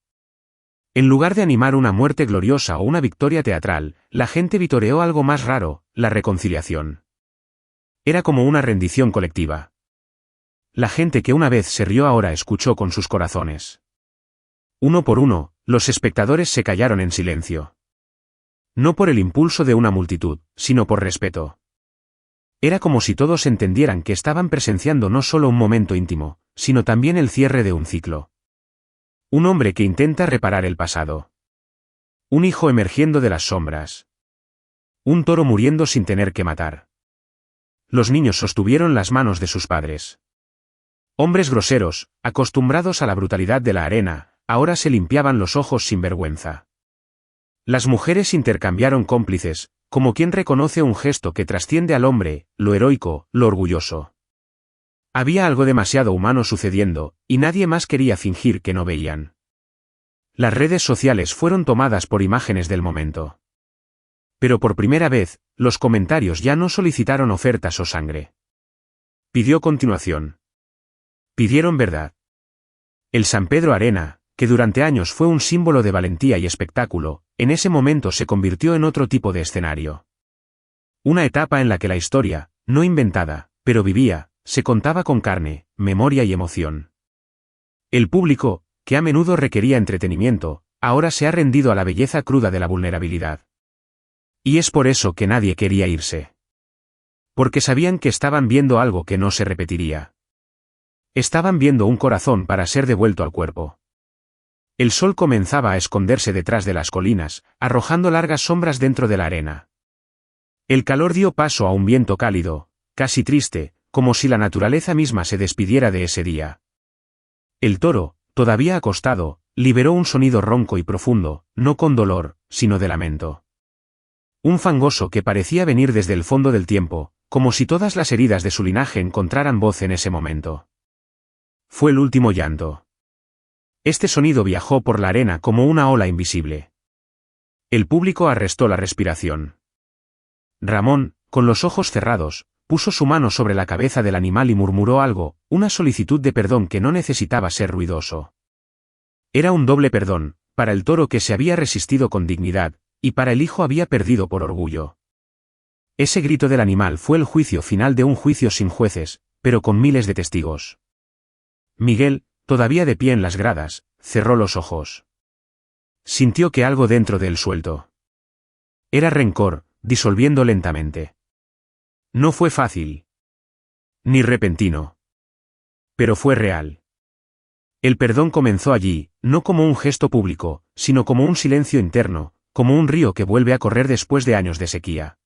En lugar de animar una muerte gloriosa o una victoria teatral, la gente vitoreó algo más raro, la reconciliación. Era como una rendición colectiva. La gente que una vez se rió ahora escuchó con sus corazones. Uno por uno, los espectadores se callaron en silencio. No por el impulso de una multitud, sino por respeto. Era como si todos entendieran que estaban presenciando no solo un momento íntimo, sino también el cierre de un ciclo. Un hombre que intenta reparar el pasado. Un hijo emergiendo de las sombras. Un toro muriendo sin tener que matar. Los niños sostuvieron las manos de sus padres. Hombres groseros, acostumbrados a la brutalidad de la arena, ahora se limpiaban los ojos sin vergüenza. Las mujeres intercambiaron cómplices, como quien reconoce un gesto que trasciende al hombre, lo heroico, lo orgulloso. Había algo demasiado humano sucediendo, y nadie más quería fingir que no veían. Las redes sociales fueron tomadas por imágenes del momento. Pero por primera vez, los comentarios ya no solicitaron ofertas o sangre. Pidió continuación. Pidieron verdad. El San Pedro Arena, que durante años fue un símbolo de valentía y espectáculo, en ese momento se convirtió en otro tipo de escenario. Una etapa en la que la historia, no inventada, pero vivía, se contaba con carne, memoria y emoción. El público, que a menudo requería entretenimiento, ahora se ha rendido a la belleza cruda de la vulnerabilidad. Y es por eso que nadie quería irse. Porque sabían que estaban viendo algo que no se repetiría. Estaban viendo un corazón para ser devuelto al cuerpo. El sol comenzaba a esconderse detrás de las colinas, arrojando largas sombras dentro de la arena. El calor dio paso a un viento cálido, casi triste, como si la naturaleza misma se despidiera de ese día. El toro, todavía acostado, liberó un sonido ronco y profundo, no con dolor, sino de lamento. Un fangoso que parecía venir desde el fondo del tiempo, como si todas las heridas de su linaje encontraran voz en ese momento. Fue el último llanto. Este sonido viajó por la arena como una ola invisible. El público arrestó la respiración. Ramón, con los ojos cerrados, puso su mano sobre la cabeza del animal y murmuró algo, una solicitud de perdón que no necesitaba ser ruidoso. Era un doble perdón, para el toro que se había resistido con dignidad, y para el hijo había perdido por orgullo. Ese grito del animal fue el juicio final de un juicio sin jueces, pero con miles de testigos. Miguel, todavía de pie en las gradas, cerró los ojos. Sintió que algo dentro de él suelto. Era rencor, disolviendo lentamente. No fue fácil. Ni repentino. Pero fue real. El perdón comenzó allí, no como un gesto público, sino como un silencio interno, como un río que vuelve a correr después de años de sequía.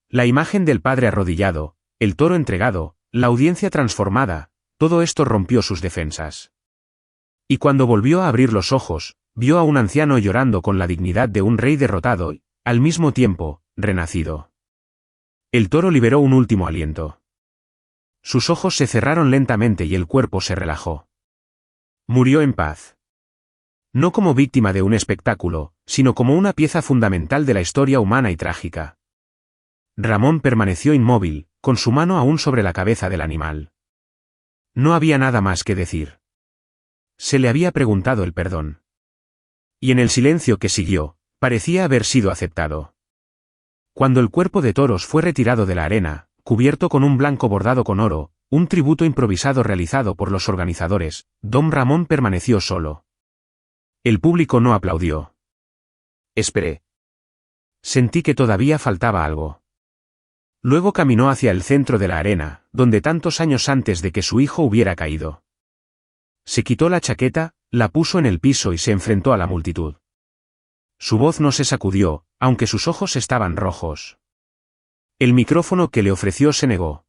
La imagen del padre arrodillado, el toro entregado, la audiencia transformada, todo esto rompió sus defensas. Y cuando volvió a abrir los ojos, vio a un anciano llorando con la dignidad de un rey derrotado y, al mismo tiempo, renacido. El toro liberó un último aliento. Sus ojos se cerraron lentamente y el cuerpo se relajó. Murió en paz. No como víctima de un espectáculo, sino como una pieza fundamental de la historia humana y trágica. Ramón permaneció inmóvil, con su mano aún sobre la cabeza del animal. No había nada más que decir. Se le había preguntado el perdón. Y en el silencio que siguió, parecía haber sido aceptado. Cuando el cuerpo de toros fue retirado de la arena, cubierto con un blanco bordado con oro, un tributo improvisado realizado por los organizadores, don Ramón permaneció solo. El público no aplaudió. Esperé. Sentí que todavía faltaba algo. Luego caminó hacia el centro de la arena, donde tantos años antes de que su hijo hubiera caído. Se quitó la chaqueta, la puso en el piso y se enfrentó a la multitud. Su voz no se sacudió, aunque sus ojos estaban rojos. El micrófono que le ofreció se negó.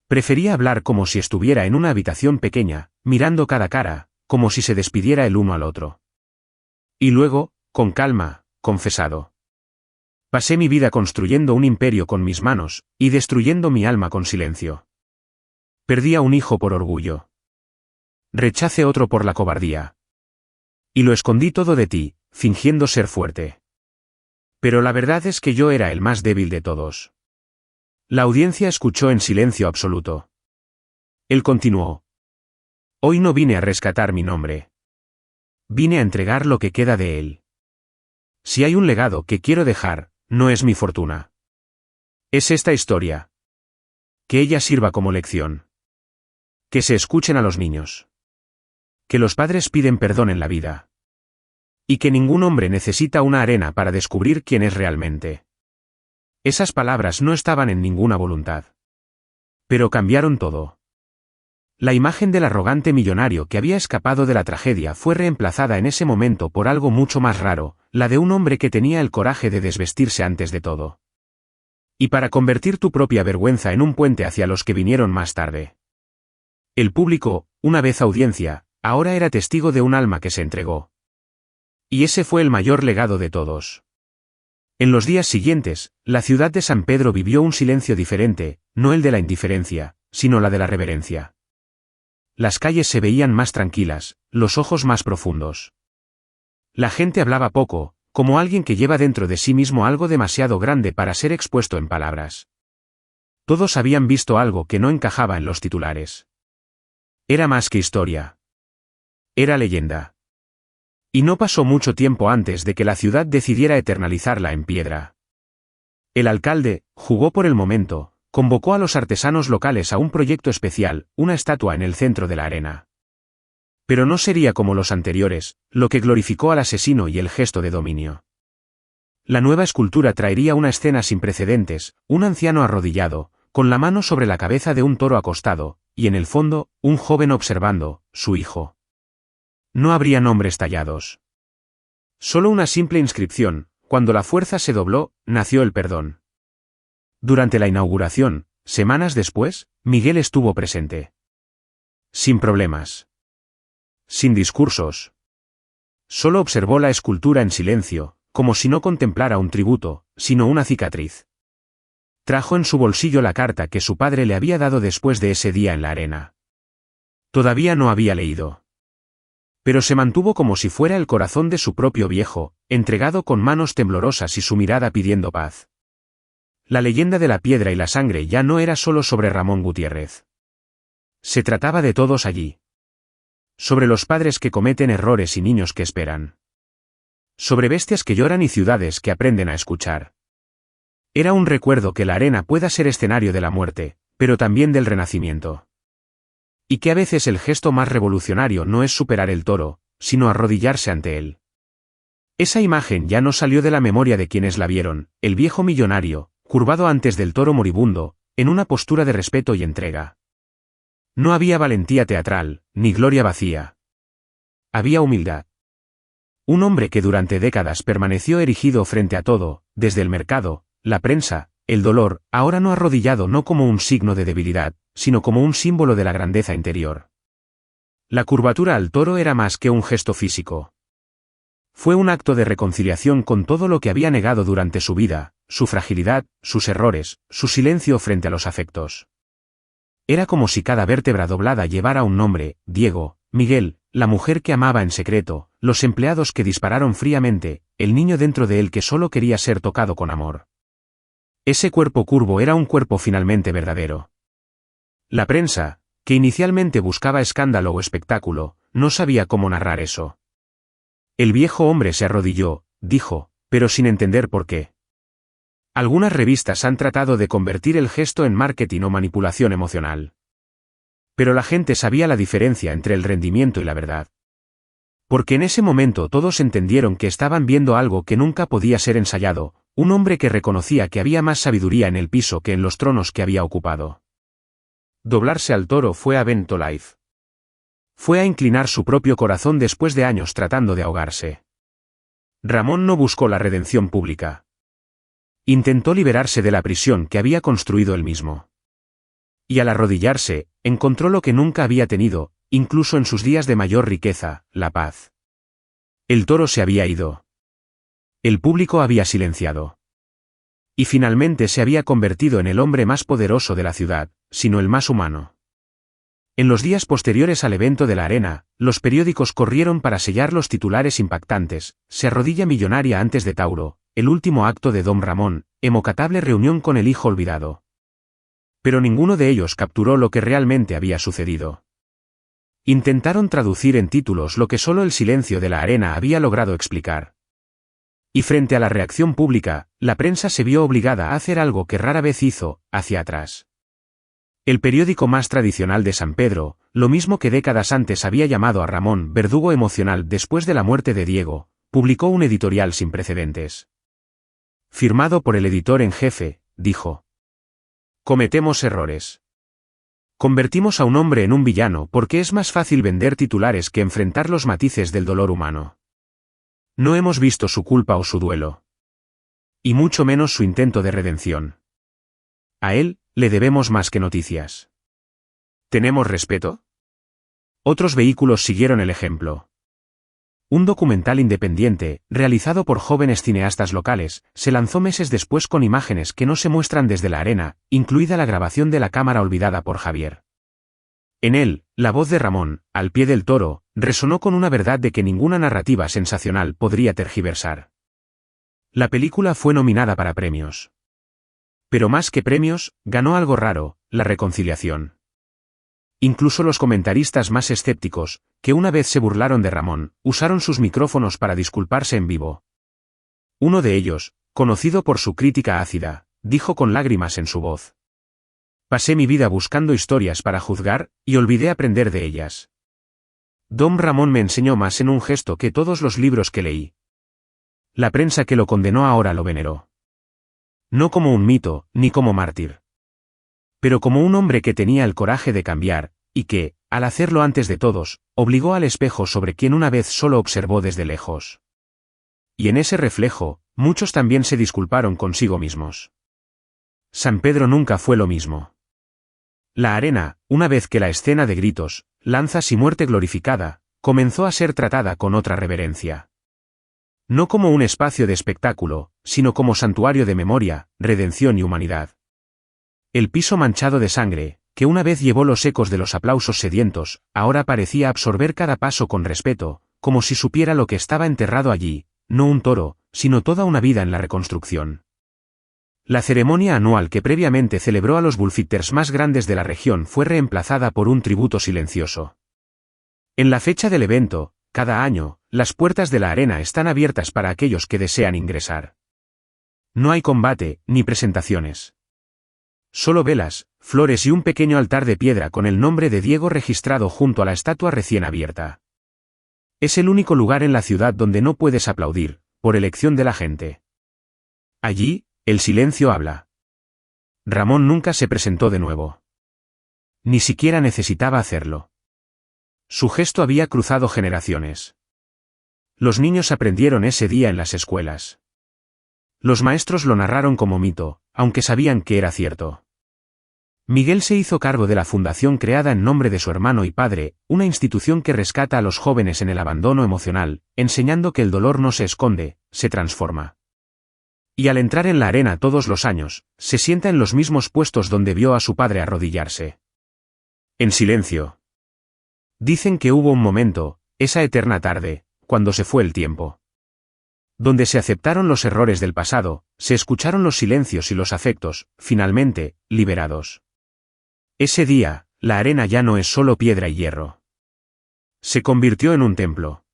Prefería hablar como si estuviera en una habitación pequeña, mirando cada cara, como si se despidiera el uno al otro. Y luego, con calma, confesado. Pasé mi vida construyendo un imperio con mis manos, y destruyendo mi alma con silencio. Perdí a un hijo por orgullo. Rechacé otro por la cobardía. Y lo escondí todo de ti, fingiendo ser fuerte. Pero la verdad es que yo era el más débil de todos. La audiencia escuchó en silencio absoluto. Él continuó. Hoy no vine a rescatar mi nombre. Vine a entregar lo que queda de él. Si hay un legado que quiero dejar, no es mi fortuna. Es esta historia. Que ella sirva como lección. Que se escuchen a los niños. Que los padres piden perdón en la vida. Y que ningún hombre necesita una arena para descubrir quién es realmente. Esas palabras no estaban en ninguna voluntad. Pero cambiaron todo. La imagen del arrogante millonario que había escapado de la tragedia fue reemplazada en ese momento por algo mucho más raro, la de un hombre que tenía el coraje de desvestirse antes de todo. Y para convertir tu propia vergüenza en un puente hacia los que vinieron más tarde. El público, una vez audiencia, ahora era testigo de un alma que se entregó. Y ese fue el mayor legado de todos. En los días siguientes, la ciudad de San Pedro vivió un silencio diferente, no el de la indiferencia, sino la de la reverencia. Las calles se veían más tranquilas, los ojos más profundos. La gente hablaba poco, como alguien que lleva dentro de sí mismo algo demasiado grande para ser expuesto en palabras. Todos habían visto algo que no encajaba en los titulares. Era más que historia. Era leyenda. Y no pasó mucho tiempo antes de que la ciudad decidiera eternalizarla en piedra. El alcalde, jugó por el momento, convocó a los artesanos locales a un proyecto especial, una estatua en el centro de la arena. Pero no sería como los anteriores, lo que glorificó al asesino y el gesto de dominio. La nueva escultura traería una escena sin precedentes, un anciano arrodillado, con la mano sobre la cabeza de un toro acostado, y en el fondo, un joven observando, su hijo. No habría nombres tallados. Solo una simple inscripción: cuando la fuerza se dobló, nació el perdón. Durante la inauguración, semanas después, Miguel estuvo presente. Sin problemas. Sin discursos. Solo observó la escultura en silencio, como si no contemplara un tributo, sino una cicatriz. Trajo en su bolsillo la carta que su padre le había dado después de ese día en la arena. Todavía no había leído. Pero se mantuvo como si fuera el corazón de su propio viejo, entregado con manos temblorosas y su mirada pidiendo paz. La leyenda de la piedra y la sangre ya no era solo sobre Ramón Gutiérrez. Se trataba de todos allí. Sobre los padres que cometen errores y niños que esperan. Sobre bestias que lloran y ciudades que aprenden a escuchar. Era un recuerdo que la arena pueda ser escenario de la muerte, pero también del renacimiento. Y que a veces el gesto más revolucionario no es superar el toro, sino arrodillarse ante él. Esa imagen ya no salió de la memoria de quienes la vieron, el viejo millonario, curvado antes del toro moribundo, en una postura de respeto y entrega. No había valentía teatral, ni gloria vacía. Había humildad. Un hombre que durante décadas permaneció erigido frente a todo, desde el mercado, la prensa, el dolor, ahora no arrodillado no como un signo de debilidad, sino como un símbolo de la grandeza interior. La curvatura al toro era más que un gesto físico. Fue un acto de reconciliación con todo lo que había negado durante su vida, su fragilidad, sus errores, su silencio frente a los afectos. Era como si cada vértebra doblada llevara un nombre: Diego, Miguel, la mujer que amaba en secreto, los empleados que dispararon fríamente, el niño dentro de él que solo quería ser tocado con amor. Ese cuerpo curvo era un cuerpo finalmente verdadero. La prensa, que inicialmente buscaba escándalo o espectáculo, no sabía cómo narrar eso. El viejo hombre se arrodilló, dijo, pero sin entender por qué. Algunas revistas han tratado de convertir el gesto en marketing o manipulación emocional. Pero la gente sabía la diferencia entre el rendimiento y la verdad. Porque en ese momento todos entendieron que estaban viendo algo que nunca podía ser ensayado, un hombre que reconocía que había más sabiduría en el piso que en los tronos que había ocupado. Doblarse al toro fue a Bento Life. fue a inclinar su propio corazón después de años tratando de ahogarse. Ramón no buscó la redención pública. Intentó liberarse de la prisión que había construido él mismo. Y al arrodillarse, encontró lo que nunca había tenido, incluso en sus días de mayor riqueza, la paz. El toro se había ido. El público había silenciado. Y finalmente se había convertido en el hombre más poderoso de la ciudad, sino el más humano. En los días posteriores al evento de la arena, los periódicos corrieron para sellar los titulares impactantes: se arrodilla millonaria antes de Tauro, el último acto de Don Ramón, emocatable reunión con el hijo olvidado. Pero ninguno de ellos capturó lo que realmente había sucedido. Intentaron traducir en títulos lo que solo el silencio de la arena había logrado explicar. Y frente a la reacción pública, la prensa se vio obligada a hacer algo que rara vez hizo: hacia atrás. El periódico más tradicional de San Pedro, lo mismo que décadas antes había llamado a Ramón verdugo emocional después de la muerte de Diego, publicó un editorial sin precedentes. Firmado por el editor en jefe, dijo: cometemos errores. Convertimos a un hombre en un villano porque es más fácil vender titulares que enfrentar los matices del dolor humano. No hemos visto su culpa o su duelo. Y mucho menos su intento de redención. A él le debemos más que noticias. ¿Tenemos respeto? Otros vehículos siguieron el ejemplo. Un documental independiente, realizado por jóvenes cineastas locales, se lanzó meses después con imágenes que no se muestran desde la arena, incluida la grabación de la cámara olvidada por Javier. En él, la voz de Ramón, al pie del toro, resonó con una verdad de que ninguna narrativa sensacional podría tergiversar. La película fue nominada para premios. Pero más que premios, ganó algo raro: la reconciliación. Incluso los comentaristas más escépticos, que una vez se burlaron de Ramón, usaron sus micrófonos para disculparse en vivo. Uno de ellos, conocido por su crítica ácida, dijo con lágrimas en su voz: pasé mi vida buscando historias para juzgar, y olvidé aprender de ellas. Don Ramón me enseñó más en un gesto que todos los libros que leí. La prensa que lo condenó ahora lo veneró. No como un mito, ni como mártir. Pero como un hombre que tenía el coraje de cambiar, y que, al hacerlo antes de todos, obligó al espejo sobre quien una vez solo observó desde lejos. Y en ese reflejo, muchos también se disculparon consigo mismos. San Pedro nunca fue lo mismo. La arena, una vez que la escena de gritos, lanzas y muerte glorificada, comenzó a ser tratada con otra reverencia. No como un espacio de espectáculo, sino como santuario de memoria, redención y humanidad. El piso manchado de sangre, que una vez llevó los ecos de los aplausos sedientos, ahora parecía absorber cada paso con respeto, como si supiera lo que estaba enterrado allí: no un toro, sino toda una vida en la reconstrucción. La ceremonia anual que previamente celebró a los bullfighters más grandes de la región fue reemplazada por un tributo silencioso. En la fecha del evento, cada año, las puertas de la arena están abiertas para aquellos que desean ingresar. No hay combate, ni presentaciones. Solo velas, flores y un pequeño altar de piedra con el nombre de Diego registrado junto a la estatua recién abierta. Es el único lugar en la ciudad donde no puedes aplaudir, por elección de la gente. Allí, el silencio habla. Ramón nunca se presentó de nuevo. Ni siquiera necesitaba hacerlo. Su gesto había cruzado generaciones. Los niños aprendieron ese día en las escuelas. Los maestros lo narraron como mito, aunque sabían que era cierto. Miguel se hizo cargo de la fundación creada en nombre de su hermano y padre, una institución que rescata a los jóvenes en el abandono emocional, enseñando que el dolor no se esconde, se transforma. Y al entrar en la arena todos los años, se sienta en los mismos puestos donde vio a su padre arrodillarse. En silencio. Dicen que hubo un momento, esa eterna tarde, cuando se fue el tiempo. Donde se aceptaron los errores del pasado, se escucharon los silencios y los afectos, finalmente, liberados. Ese día, la arena ya no es solo piedra y hierro. Se convirtió en un templo.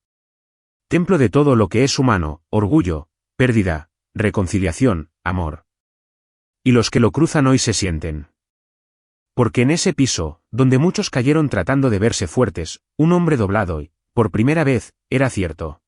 Templo de todo lo que es humano: orgullo, pérdida, reconciliación, amor. Y los que lo cruzan hoy se sienten. Porque en ese piso, donde muchos cayeron tratando de verse fuertes, un hombre doblado y, por primera vez, era cierto.